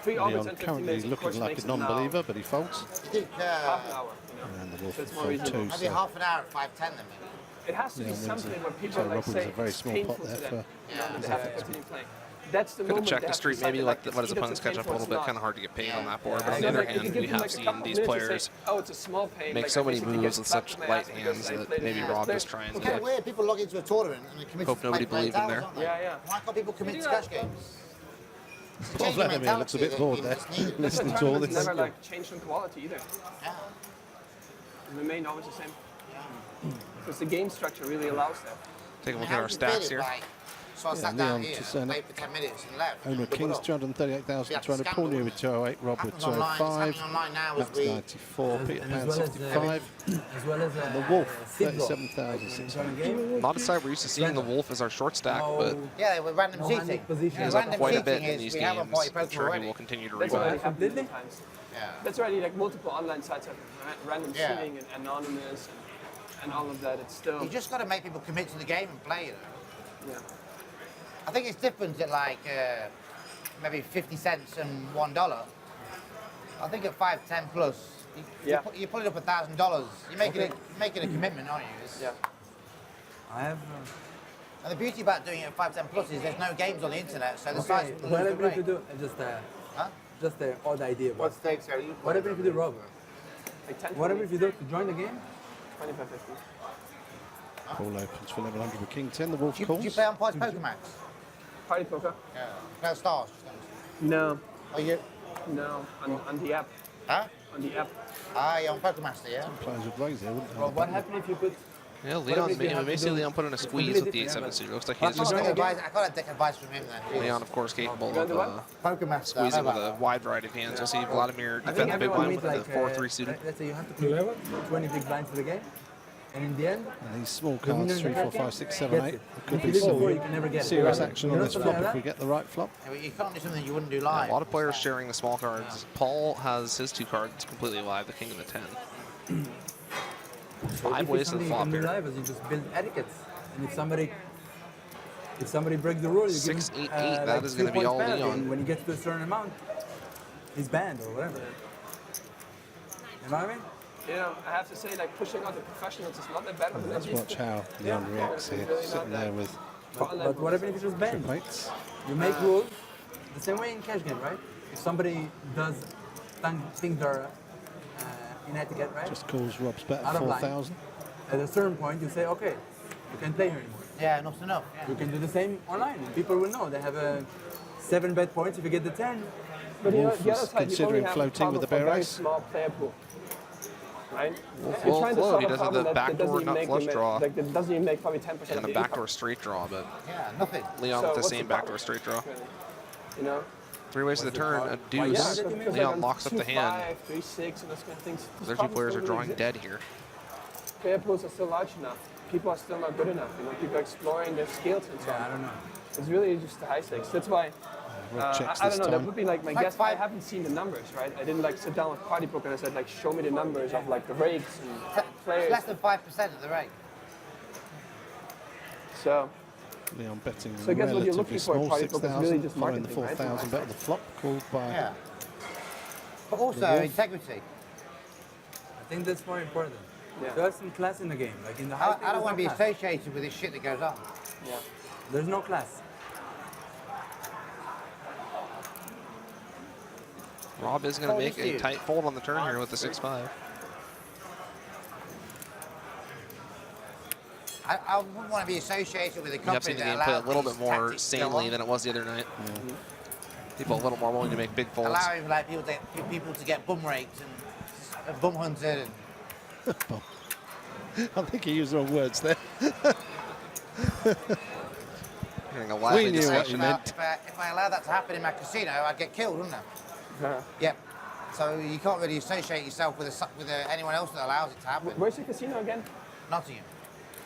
3 orbits Leon and 50 currently minutes, of course, looking like makes a it now non-believer, but he folds. I think half an hour. You know? And the Wolf So it's will more fold reasonable. too. maybe So half an hour at 5, 10 then maybe. It has to be Leon wins something it. where people So like Rob wins say a very it's small painful pot to there them. for. You know, they have to continue playing. That's the Could have moment checked they the have to street, decide maybe that, let it's his either opponents too catch up a painful or little it's bit. not. Kind of hard to get paid on that board. But So on the other like, if you hand, give we them have like a seen couple these minutes to players say, oh, it's a small pain. make like, so I many basically moves get with slapped such in my light ass because hands I that played maybe against Rob players. just tries Look to how weird people log into a tournament and commit hope to nobody play believed in hours, there. aren't they? Yeah, yeah. Why can't people commit to cash games? Paul Vladimir looks a bit bored there, listening to all Tournaments this. never like changed in quality either. Yeah. It remained always the same. Because the game structure really allows that. take a look How at our do you feel stats it, here. like, so I Yeah, sat down Leon here, to send played for 10 minutes and left. Owner Doubled Kings up. 238,200, Paul New with 208, Rob with Happens online, it's 205, happening online now as Max we 94, Peter And Pan as well as, 65, as well as and the Wolf seed block. 37,600. Not a side we're used to seeing the Wolf as our short stack, but yeah, with random No seating. handed position. he is random up quite a seating bit in is these we games. haven't played I'm Pokemon sure he already. will continue to That's rebound. already happened Completely? many times. Yeah. That's already like multiple online sites have random Yeah. seating and anonymous and all of that. It's still You just got to make people commit to the game and play, you know. yeah. I think it's different at like maybe 50 cents and $1. I think at 5, 10 plus, Yeah. you put it up $1,000. You're making a commitment, aren't you? Yeah. I have. And the beauty about doing it at 5, 10 plus is there's no games on the internet, so the sites Okay, will what lose the happens if you rate. do Huh? just an odd idea? What But stakes are you what happens if you do Rob? Like 10, What happens if you do to join the game? 25, 50. Paul opens for 1100 with King 10, the Wolf Do you calls. play on Pies Pokémax? Party poker? Yeah. No stars. No, Are you? no. On the app. Huh? On the app. Ah, you're on Pokémaster, yeah? Players would raise there, wouldn't they? Well, what happens if you put? Yeah, if Leon, you we have may to see do Leon put in a it squeeze completely with the different, 8-7 yeah, suit. Looks like I he's just can't advise, I can't take advice from him then. Leon, of course, capable You wanna of do what? Pokémaster. squeezing with a wide variety of hands. You'll see Vladimir I think defend the big everyone blind with needs the 4-3 suited. Let's say you have to put 20 big blinds to the game. And in the end, And these small the winner cards, in the 3, 4, cash 5, game 6, 7, gets 8. it. There could If be you did some before, you can never get it. serious You action know on this something flop like if we that? get the right flop. Yeah, but you can't do something you wouldn't do Yeah, live. a lot of players sharing the small cards. Paul has his 2 cards completely alive, the king and the 10. So 5 if ways it's to the something flop you can do here. live is you just build etiquettes. And if somebody breaks the rule, you 6, give him, 8, 8, that like is 2 gonna be points all penalty, Leon. and when he gets to a certain amount, he's banned or whatever. You know what I mean? You know, I have to say, like, pushing out the professionals is not that bad of an Let's idea. watch how Leon reacts here, sitting there with But what if it's just banned? mates. You make rules the same way in cash game, right? If somebody does things that are inetiquette, right? Just calls Rob's bet Out at of line. 4,000. At a certain point, you say, okay, you can't play here anymore. Yeah, enough's enough. You can do the same online. People will know. They have 7 bet points if you get the 10. But you know, Wolf the other is side, you considering only have floating a with the problem for a bear very ice. small player pool, right? Wolf You're will trying to float. solve He a does have problem the that doesn't backdoor even nut make flush him- draw. Like, that doesn't even make probably 10% And of a the backdoor straight draw, but Yeah, nothing. Leon So with the what's same the backdoor problem? straight draw. You know? 3 ways to the turn, a Yeah, deuce. because like Leon on locks up the hand. 2-5, 3-6, and those kind of things. those Their 2 problems players don't are really drawing exist. dead here. Player pools are still large enough. People are still not good enough. You know, people are exploring their skills and so on. I don't know. It's really just the high stakes. That's why. Rob checks I this don't know. That time. would be like my Like guess. I haven't seen the numbers, right? I didn't like sit down with Party Book and I said like, show me the numbers of like the rakes and It's players. less than 5% of the rate. So Leon betting So I guess what you're relatively looking for small, at Party Poker is really 6,000, just following the marketing, right? 4,000 bet on the flop, called by Yeah. But also integrity. I think that's more important. Yeah. There's some class in the game. Like in the high I don't want to be there's no class. associated with this shit that goes on. yeah. There's no class. Rob is going to Oh, make this a dude. tight fold on the turn here with the 6-5. I wouldn't want to be associated with a We have company seen the that game play a allows little these bit more tactics to go sanely on. than it was the other night. People a little more willing to make big folds. Allowing like people to get bum raked and bum hunted. And I think he used the wrong words there. Hearing a lively We knew what discussion. you meant. if I allowed that to happen in my casino, I'd get killed, wouldn't I? Yep. So you can't really associate yourself with anyone else that allows it to happen. Where's the casino again? Nottingham.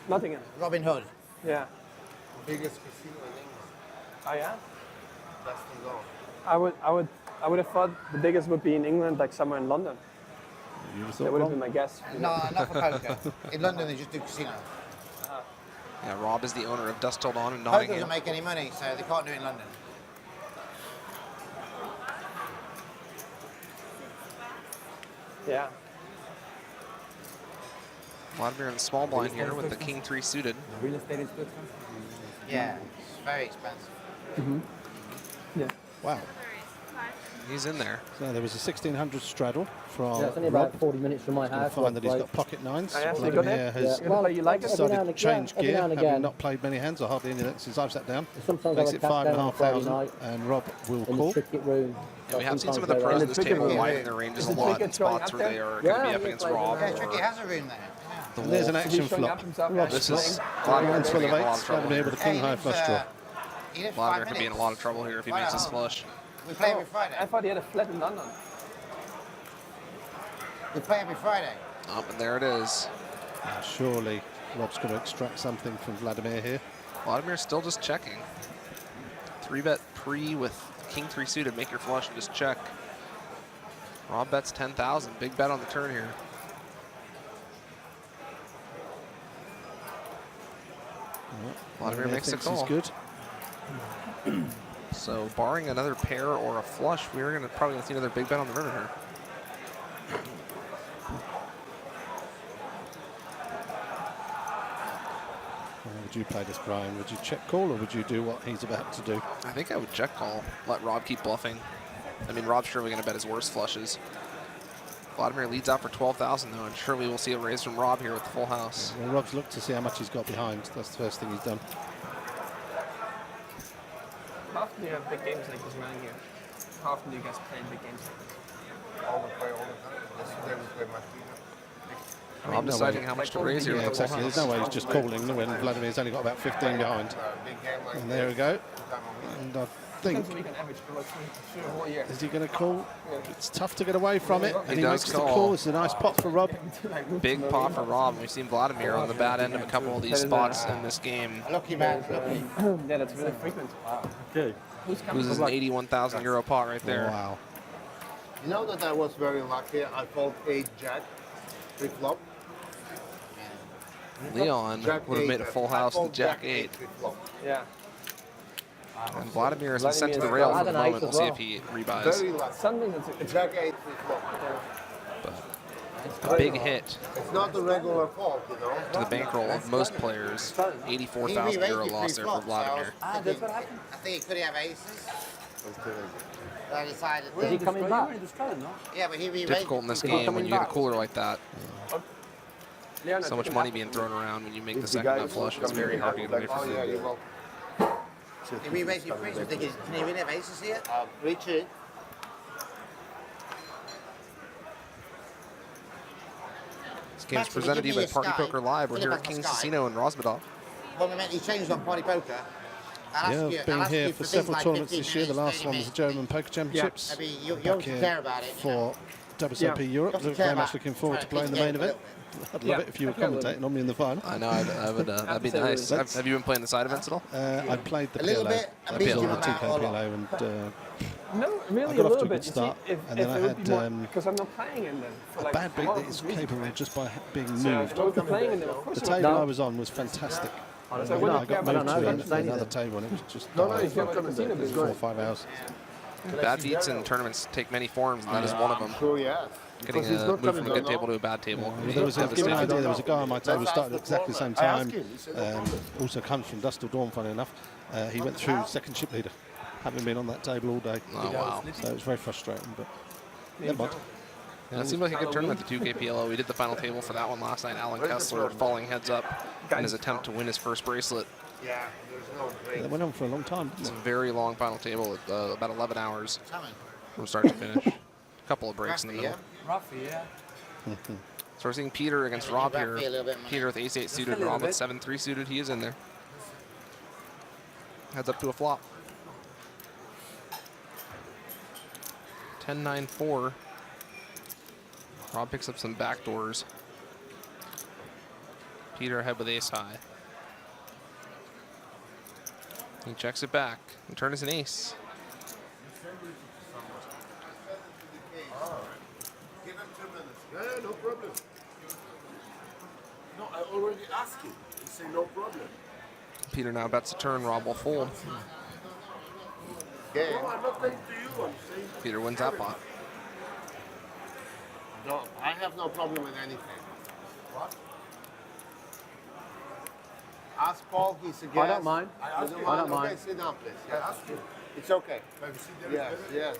Nottingham. Robin Hood. Yeah. Biggest casino in England. Oh yeah. That's the goal. I would have thought the biggest would be in England, like somewhere in London. You That thought would have wrong. been my guess. No, not for poker. In London, they just do casino. Yeah, Rob is the owner of Dust Till Dawn in Poker Nottingham. doesn't make any money, so they can't do it in London. Yeah. Vladimir in the small blind here with the King 3 suited. Real estate is too expensive. Yeah, it's very expensive. Yeah. Wow. He's in there. So there was a 1,600 straddle from Yeah, it's only Rob. about 40 minutes from my Going to house. find that he's like- got pocket nines. I actually got Vladimir it. has Yeah. Well, you like it? every now and decided to change every gear, now and having again. not played many hands, or hardly any since I've sat down. Sometimes Makes I it have a cash game on a Friday 5,500, night and Rob will in the call. cricket room. Yeah, we have seen some of Sometimes the they're pros in in the this table cricket room. widen their ranges Is a the lot in cricket showing spots up where they there? are going to be Yeah, up he against plays in Rob there. Yeah, Tricky or has a room there. the And there's an Wolf. action He's showing flop. up himself. This is Hands Vladimir full could of be in a lot eights. of trouble. Vladimir with a Yeah, king high flush draw. He lives Vladimir 5 could be in a minutes. lot of trouble here if he makes this flush. We play every Friday. I thought he had a flat in London. We play every Friday. Up and there it is. Now, surely Rob's going to extract something from Vladimir here. Vladimir's still just checking. 3-bet pre with King 3 suited. Make your flush and just check. Rob bets 10,000. Big bet on the turn here. Vladimir makes a thinks call. he's good. So barring another pair or a flush, we're going to probably see another big bet on the river here. How would you play this, Brian? Would you check call, or would you do what he's about to do? I think I would check call. Let Rob keep bluffing. I mean, Rob's surely going to bet his worst flushes. Vladimir leads out for 12,000 though, and surely we'll see a raise from Rob here with the full house. Well, Rob's looked to see how much he's got behind. That's the first thing he's done. How often do you have big games like this running here? How often do you guys play big games like this? All the time. Yesterday we played much bigger. Rob no deciding way. how much to raise here Yeah, with the full exactly. house. There's no way he's just calling when Vladimir's only got about 15 behind. Big game like And there we go. this time of week. And I think. Depends on weekend average for like through a whole year. Is he going to call? It's tough to get away from it. And he does makes the call. call. It's a nice pot for Rob. Big pot for Rob. We've seen Vladimir on the bad end of a couple of these spots in this game. Lucky man, lucky. Yeah, that's really frequent. Wow. Okay. Loses an 81,000 euro pot right there. Wow. You know that I was very lucky. I called 8 jack, pre-flop. Leon Jack would have eight, made a full house I with called Jack 8. pre-flop. Yeah. And Vladimir has been sent to the rails at the moment. We'll see if he rebuys. Very lucky. Something that's Jack 8 pre-flop. A big hit It's not the regular fault, you know. to the bankroll of most players. 84,000 euro loss there for Vladimir. That's what happened. I think he could have aces. I decided. Is he coming back? Yeah, but he re-raised. Difficult in this game when you get a cooler like that. So much money being thrown around when you make the second nut flush. It's very hard to get away Oh from yeah, it. you will. He re-raised your freeze. I'm thinking, can he really have aces here? Reach it. This game is Max, presented to you give me by a Party sky. Poker Live. We're Fill here it at up King's a sky. Casino in Rosmedov. Well, we meant he changed on Party Poker. I'll Yeah, ask you, I've been I'll ask here you for things several like tournaments 15 this year. The minutes, last 30 one was the minutes. German Poker Championships. I mean, you Back obviously here care about it. for WSOP Europe. You obviously Very care much about looking forward to trying to playing the keep main the game event. I'd love it if you were commentating on me in the final. I know, that'd be nice. Have you been playing the side events at all? I played the A little PLO. bit, I a played medium the amount, 2K all PLO and No, I really got a off to little a good bit. You see, start, if and then it I would be more, had because I'm not playing in them. For a like bad break one that of is those reasons. capable just by being So moved. if I would be playing in them, of course The I would. table I was on was fantastic. So I I wouldn't care got about moved it. to another table and it was just No, he's not coming Casino there. He's 4 or going. 5 hours. Bad beats in tournaments take many forms, and that is one of them. Sure, yeah. Getting Because he's a not move from a coming good down table to a bad table. Well, there was a, give you an idea, there was a guy on my table who Let's started at ask the exactly the same format. I asked time. him, he said no problem. Also comes from Dust Till Dawn, funny enough. He went through second chip leader, having been on that table all day. Oh, wow. So it was very frustrating, but never mind. Yeah, it seemed like a good tournament, the 2K PLO. We did the final table for that one last night. Alan Kessler falling heads up in his attempt to win his first bracelet. Yeah, there's no break. It went on for a long time, It's didn't a it? very long final table, about 11 hours Coming. from start to finish. A couple of breaks in the Raffy, middle. yeah? Roughly, yeah. So we're seeing Peter against Rob Raffy here. a little bit, man. Peter with ace-8 suited, little Rob with bit. 7-3 suited. He is in there. Heads up to a flop. 10-9-4. Rob picks up some backdoors. Peter ahead with ace high. He checks it back. The turn is an ace. Give him 2 minutes. Yeah, no problem. No, I already asked him. He said no problem. Peter now bets a turn. Rob will fold. No, I'm not saying to you. I'm saying. Peter wins that pot. No, I have no problem with anything. What? Ask Paul. He's a guest. I don't mind. I don't I don't Okay, mind. sit down, please. Yeah. It's okay. Yes, yes.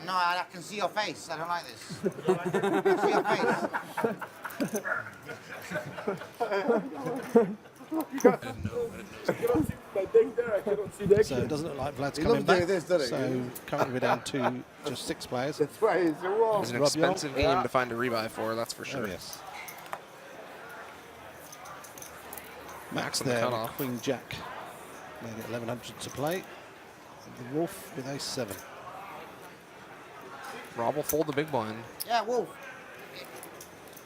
No, I can see your face. I don't like this. I can see your face. So it doesn't look like Vlad's He coming loves doing back. this, doesn't he? So currently we're down to just 6 players. That's why it's wrong. It's an Rob expensive Young. game to find a rebuy for, that's for sure. Oh, yes. Max on the there, with cutoff. Queen Jack. Made it 1100 to play. The Wolf with ace 7. Rob will fold the big blind. Yeah, Wolf.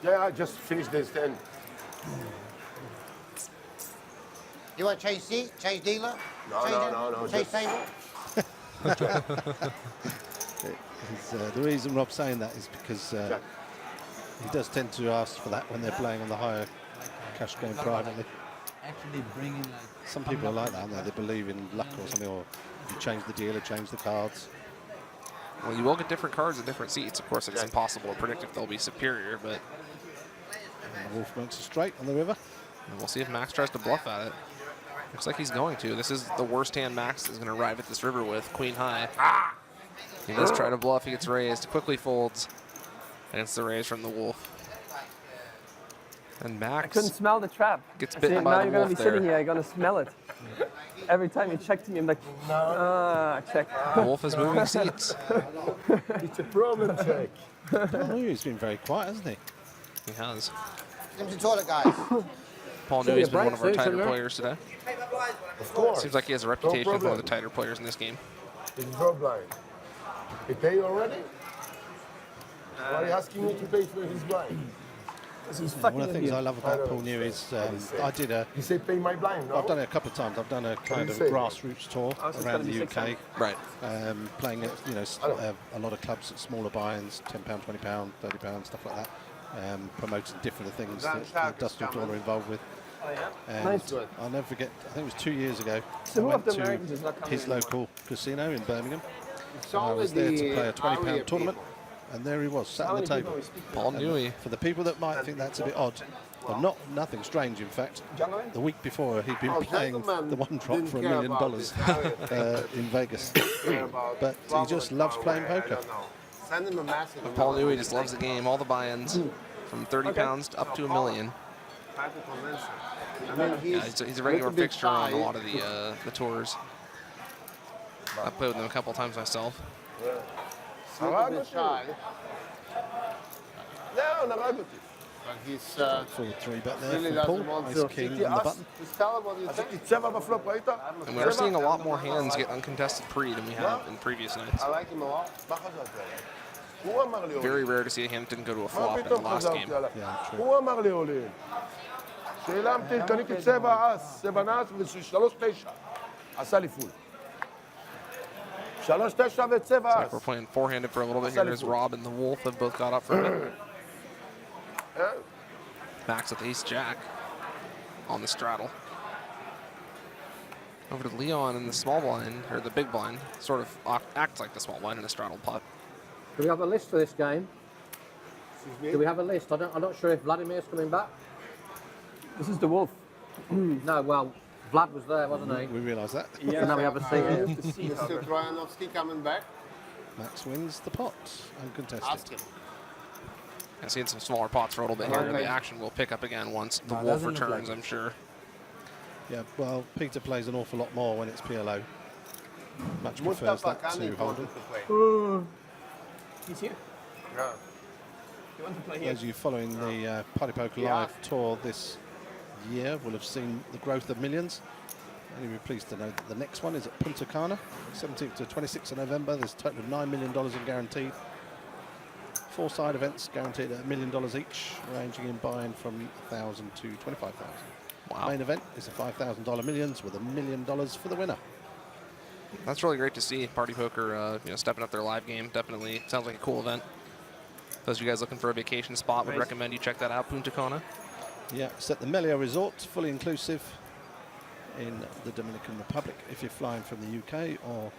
Yeah, I just finished this then. You want to change seat? Change dealer? No, change no, Change just- table? The reason Rob's saying that is because he does tend to ask for that when they're playing on the higher cash game privately. Actually bringing like. Some people are like that, aren't they? They believe in luck or something, or if you change the dealer, change the cards. Well, you will get different cards at different seats. Of course, it's impossible to predict if they'll be superior, but And the Wolf makes a straight on the river. we'll see if Max tries to bluff at it. Looks like he's going to. This is the worst hand Max is going to arrive at this river with, queen high. He does try to bluff. He gets raised, quickly folds against the raise from the Wolf. And I couldn't Max smell the trap. gets See, bitten now by the you're gonna wolf be there. sitting here, you're gonna smell it. Every time you check to me, I'm like, check. The Wolf is moving seats. It's a problem check. Oh, he's been very quiet, hasn't he? He has. Give me the toilet, guys. Paul Newey's been one of our tighter players today. Of course. Seems like he has a reputation as one of the tighter players in this game. It's draw blind. He paid already? Why are you asking me to pay for his blind? One of the things I love about Paul New is I did a. You say pay my blind, no? I've done it a couple of times. I've done a kind of say? grassroots tour around the UK, Right. playing at a lot of clubs at smaller buy-ins, £10, £20, £30, stuff like that, promoting different things that Dustin Tour are involved with. And Nice. I'll never forget. I think it was 2 years ago. So I who went of the Americans is to not coming his anymore? local casino in Birmingham. It's And I was there to only play a the £20 area tournament, and there he was, sat How on the many people table. are we speaking? Paul Newey. For the people that might think that's a bit odd, but nothing strange, in fact. Gentlemen? The week before, he'd been playing gentlemen the one drop didn't for $1 care million about this. in Vegas. About But he just loves playing I poker. don't know. Send him a message. Paul Newey just loves the game. All the buy-ins from 30 pounds to up to $1 million. Try to convince him. I mean, Yeah, he's a regular little bit fixture on a shy. lot of the tours. I've played with him a couple times myself. He's a little bit shy. No, not but he's Forward 3 bet there really from Paul. doesn't want Ace to. king He on the asked- button. just tell him what you think. It's seven flop, right? And we are seeing a lot more hands get uncontested pre than we have in previous nights. I like him a lot. Very rare to see a hand didn't go to a flop in the last game. Yeah, true. הוא אמר לי עולים. שאלה מתקני כצבע אס, צבע נאס ושלוש תשע. עשה לי פול. שלוש תשע וצבע We're אס. playing four-handed for a little bit here as Rob and the Wolf have both got up for it. Max with ace-jack on the straddle. Over to Leon in the small blind, or the big blind. Sort of acts like the small blind in a straddle pot. Do we have a list for this game? Do we have a list? I'm not sure if Vladimir's coming back. This is the Wolf. No, well, Vlad was there, wasn't he? We realise that. So now we have a seat here. Mr. Trojanovsky coming back. Max wins the pot, Ask uncontested. him. I've seen some smaller pots for a little bit here, and the action will pick up again once the Wolf doesn't look returns, like I'm sure. Yeah, well, Peter plays an awful lot more when it's PLO. Much prefers Mustafa that Khan to Holden. wanted to play. He's here. Yeah. He wants to play here. Those of you following the Party Poker Yeah. Live tour this year will have seen the growth of millions. And you'll be pleased to know that the next one is at Punta Cana, 17th to 26th of November. There's a total of $9 million in guaranteed. 4 side events guaranteed at $1 million each, ranging in buying from $1,000 to $25,000. Wow. Main event is a $5,000 millions with $1 million for the winner. That's really great to see. Party Poker, stepping up their live game. Definitely sounds like a cool event. Those of you guys looking for a vacation spot, would recommend you check that out, Punta Cana. Yeah, it's at the Melio Resort, fully inclusive in the Dominican Republic. If you're flying from the UK or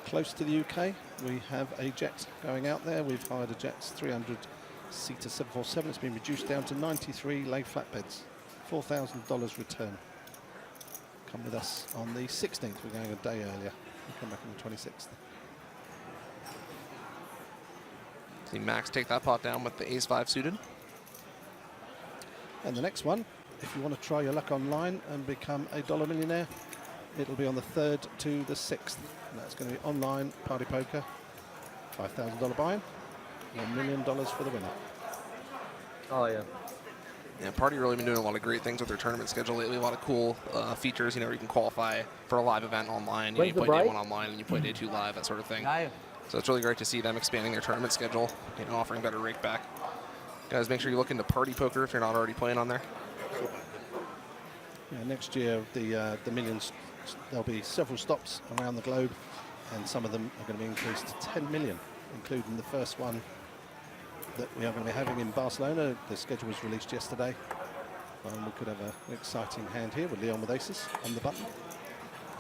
close to the UK, we have a jet going out there. We've hired a jet, 300-seater 747. It's been reduced down to 93 lay flatbeds, $4,000 return. Come with us on the 16th. We're going a day earlier. We'll come back on the 26th. See Max take that pot down with the ace-5 suited. And the next one, if you want to try your luck online and become a dollar millionaire, it'll be on the 3rd to the 6th. And that's going to be online Party Poker, $5,000 buy-in, $1 million for the winner. Oh, yeah. Yeah, Party really been doing a lot of great things with their tournament schedule lately. A lot of cool features. You can qualify for a live event online. You When's the play day break? 1 online and you play day 2 live, that sort of thing. Yeah. So it's really great to see them expanding their tournament schedule, offering better rake back. Guys, make sure you look into Party Poker if you're not already playing on there. Yeah, next year, the millions, there'll be several stops around the globe, and some of them are going to be increased to 10 million, including the first one that we are going to be having in Barcelona. The schedule was released yesterday. And we could have an exciting hand here with Leon with aces on the button.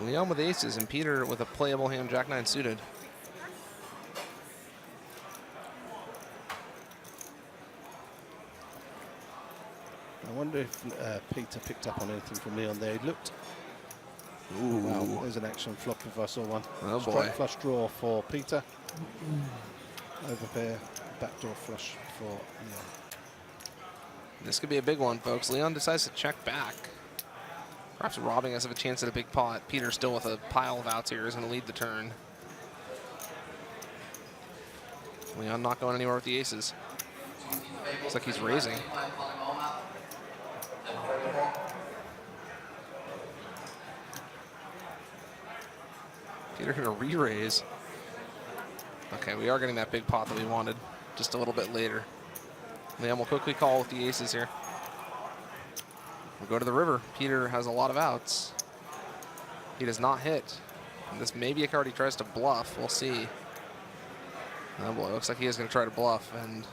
Leon with aces and Peter with a playable hand, Jack-9 suited. I wonder if Peter picked up on anything from Leon there. He looked. Ooh, wow, there's an action flop if I saw one. Oh, Straight boy. flush draw for Peter. Over pair, backdoor flush for Leon. This could be a big one, folks. Leon decides to check back. Perhaps robbing us of a chance at a big pot. Peter still with a pile of outs here is going to lead the turn. Leon not going anywhere with the aces. Looks like he's raising. Peter gonna re-raise. Okay, we are getting that big pot that we wanted just a little bit later. Liam will quickly call with the aces here. We'll go to the river. Peter has a lot of outs. He does not hit. And this maybe a card he tries to bluff. We'll see. Oh boy, looks like he is going to try to bluff, and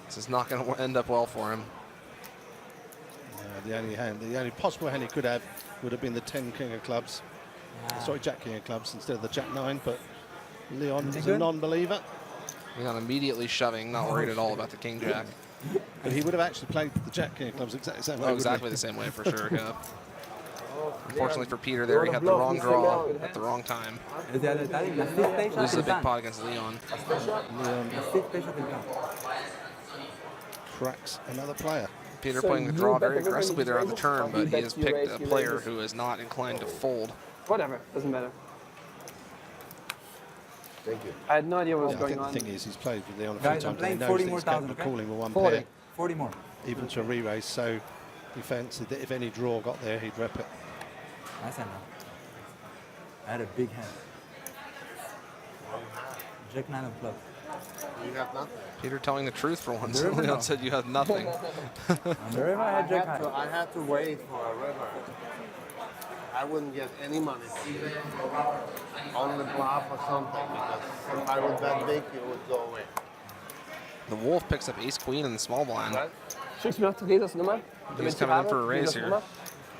this is not going to end up well for him. The only possible hand he could have would have been the 10 king of clubs. Sorry, jack king of clubs instead of the jack 9, but Leon is a non-believer. Leon immediately shoving, not worried at all about the king jack. But he would have actually played the jack king of clubs exactly the same way. Oh, exactly the same way for sure. Yeah. Unfortunately for Peter there, he had the wrong draw at the wrong time. Loses a big pot against Leon. Leon cracks another player. Peter playing the draw very aggressively there on the turn, but he has picked a player who is not inclined to fold. Whatever, doesn't matter. Thank you. I had no idea what was going on. The thing is, he's played with Leon a few Guys, I'm times. And he playing knows 40 that more he's capable thousand, of okay? calling with one 40. pair, 40 more. even to a re-raise. So he fancied that if any draw got there, he'd rep it. Nice hand now. I had a big hand. Jack 9 of clubs. You got nothing. Peter telling the truth for once. The river, Leon no. said you have nothing. On the river, I had Jack 9. I had to wait for a river. I wouldn't get any money on the bluff or something, because if I would bet big, it would go away. The wolf picks up ace queen in the small blind. Schickst du mir noch Theresas Nummer? He's coming in for a raise here.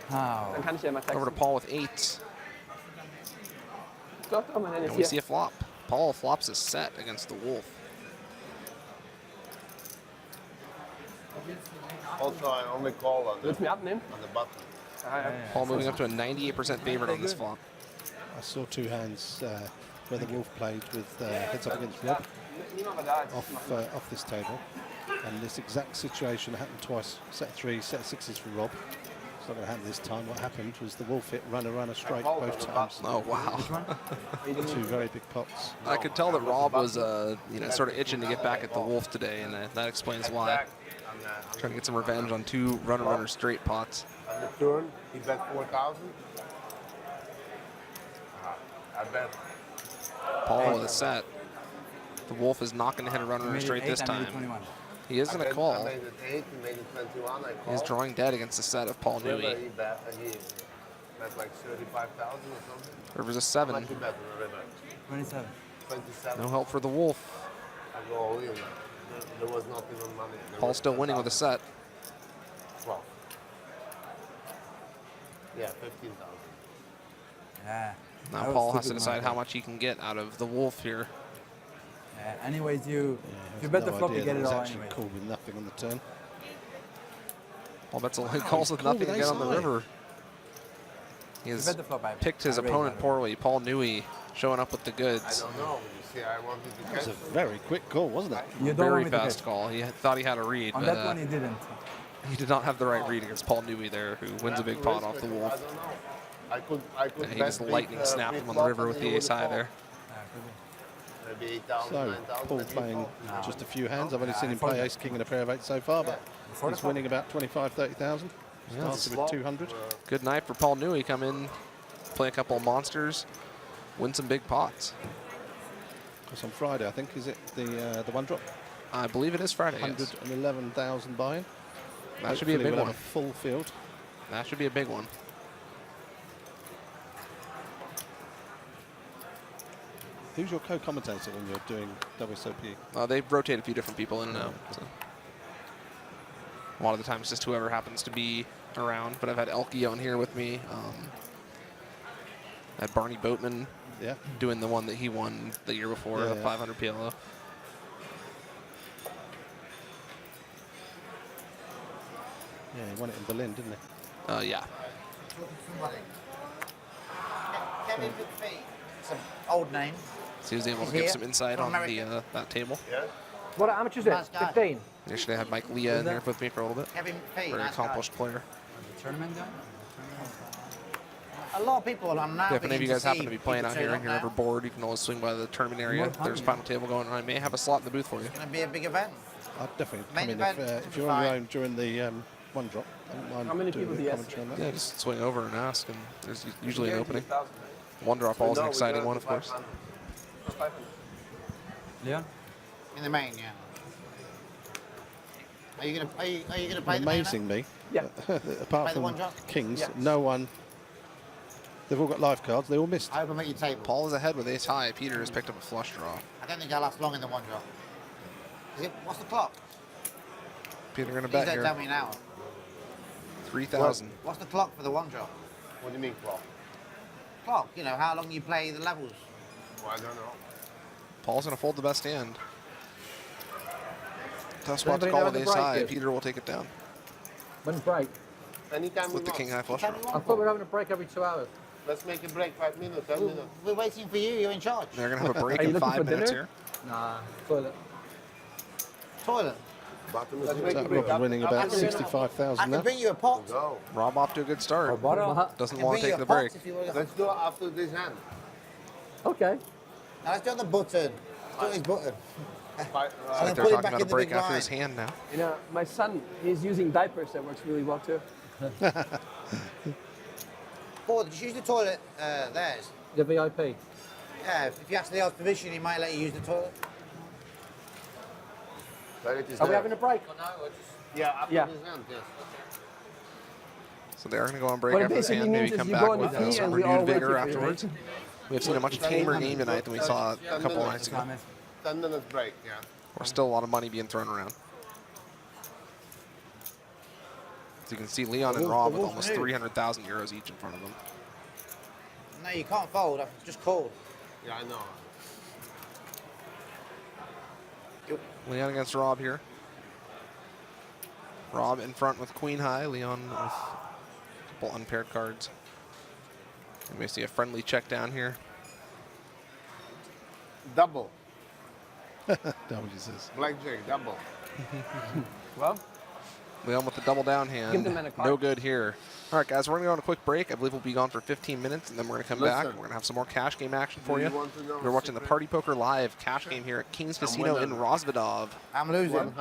How? Dann kann ich ja mal Over to texten. Paul with eights. Doch, mein Handy And ist we hier. see a flop. Paul flops a set against the wolf. Also, I only call on Willst du mir abnehmen? the button. Paul moving up to a 98% favorite on this flop. I saw two hands where the wolf played with heads up against Rob Niemand war da. off this table, and this exact situation happened twice. Set 3, set 6s for Rob. It's not going to happen this time. What happened was the wolf hit runner straight both times. Oh, wow. Two very big pots. I could tell that Rob was, sort of itching to get back at the wolf today, and that explains why. Trying to get some revenge on two runner straight pots. On the turn, he bet 4,000. I bet. Paul with a set. The wolf is not going to hit a runner straight this time. He is going to call. I made it 8, he made it 21. I called. He's drawing dead against the set of Paul River, Newey. he bet like 35,000 or something. River's a How 7. much you bet on the river? 27. 27. No help for the wolf. I go all in. There was not even money. There Paul's was still winning with a 10,000. set. 12. Yeah, 15,000. Yeah. Now Paul has to decide how much he can get out of the wolf here. Anyways, if you Has bet the no flop, you idea get that it was all actually anyway. called with nothing on the turn. Paul bets he calls with called nothing with again on the ace-high. river. He You has bet the flop, I picked his I raise opponent it. poorly. Paul Newey showing up with the I goods. don't know. You see, I wanted to That was catch a very quick call, wasn't it? You don't Very want me to fast catch. call. He thought he had a read, On but that one, he didn't. he did not have the right read against Paul Newey there, who wins a big pot off the I wolf. don't know. I could And he bet just big, lightning snapped big him on the flop river and with he the would've ace high called. there. Maybe 8,000, So 9,000. Paul and he playing called. just a few hands. I've only seen him play ace king and a pair of 8 so far, but he's winning about 25, 30,000. Started with 200. Good night for Paul Newey. Come in, play a couple of monsters, win some big pots. It's on Friday, I think. Is it the one drop? I believe it is Friday. Yes. 111,000 buy-in. That should be a Hopefully big we'll one. have a full field. That should be a big one. Who's your co-commentator when you're doing WSOP? They rotate a few different people in and out. So. A lot of the time it's just whoever happens to be around. But I've had Elke on here with me. I had Barney Boatman doing the one that he won the year before, the 500 PLO. Yeah, he won it in Berlin, didn't he? Yeah. Kevin McPhee. It's an old name. So he was able to He's give here some insight from on the America. that table. What how much is Nice it? guy. 15. Yesterday I had Mike Leah in here with me for a little bit. Kevin McPhee. Very Nice guy. accomplished player. Tournament guy? A lot of people are now If any of you beginning guys to happen see to be playing people out here turn and up you're ever now. bored, you can always swing by the tournament area. There's a final table going on. I may have a slot in the booth for you. It's going to be a big event. I'd definitely Main come in event, if you're on your fine. own during the one drop. I don't mind How many doing people a do you commentary on that. Yeah, just swing over and ask, and there's usually an opening. One drop ball is an exciting one, of course. Yeah. In the main, yeah. Are you gonna play the main? Amazing me. Yeah. Apart Play the one from drop? Kings, Yes. no one. They've all got live cards. They all missed. I hope I make your table. Paul is ahead with ace high. Peter has picked up a flush draw. I don't think I'll last long in the one drop. What's the clock? Peter going to Please bet don't here. tell me an hour. 3,000. What's the clock for the one drop? What do you mean clock? Clock, you know, how long you play the levels. Well, I don't know. Paul's going to fold the best hand. Tough spot to anybody call know with when ace the break high. is? Peter will take it down When's break? Anytime we with the want. king high flush Tell draw. me I one thought we for. were having a break every 2 hours. Let's make a break 5 minutes, 10 minutes. We're waiting for you. You're in charge. They're going to have a break Are you in looking 5 for minutes dinner? here. Nah, toilet. Toilet. Bottom Let's is make So a break. Rob's winning about I can 65,000 now. bring you a pot. Go. Rob off to a good start. Doesn't I can want bring to you take a the pot break. if you want to. Let's do it after this hand. Okay. Now let's do it on the button. Let's do it his button. Five, And Like then they're put it talking back about a in the break big after line. this hand now. You know, my son, he's using diapers. That works really well too. Paul, did you use the toilet theirs? The VIP. Yeah, if you ask the house permission, he might let you use the toilet. but it is Are we there. having a break or no? Or just... Yeah, after Yeah. this hand, yes. So they are going to go on break What it after this basically hand. Maybe means is come you back go on with the tee some and we all renewed wait vigor for you, afterwards. We've seen a much tamer game tonight than we saw a couple of nights ago. 10 minutes break, yeah. There's still a lot of money being thrown around. So you can see Leon and Rob with almost 300,000 euros each in front of them. No, you can't fold. I've just called. Yeah, I know. Leon against Rob here. Rob in front with queen high. Leon with a couple unpaired cards. You may see a friendly check down here. Double. Double, he says. Blackjack, double. Well, Leon with the double down Give hand. the man a card. No good here. All right, guys, we're going to go on a quick break. I believe we'll be gone for 15 minutes, and then we're going to come back. Listen. We're going to have some more cash game action for Do you. you want to know We're a watching the secret? Party Poker Live cash game here at King's Casino in winning. Rosvedov. I'm losing.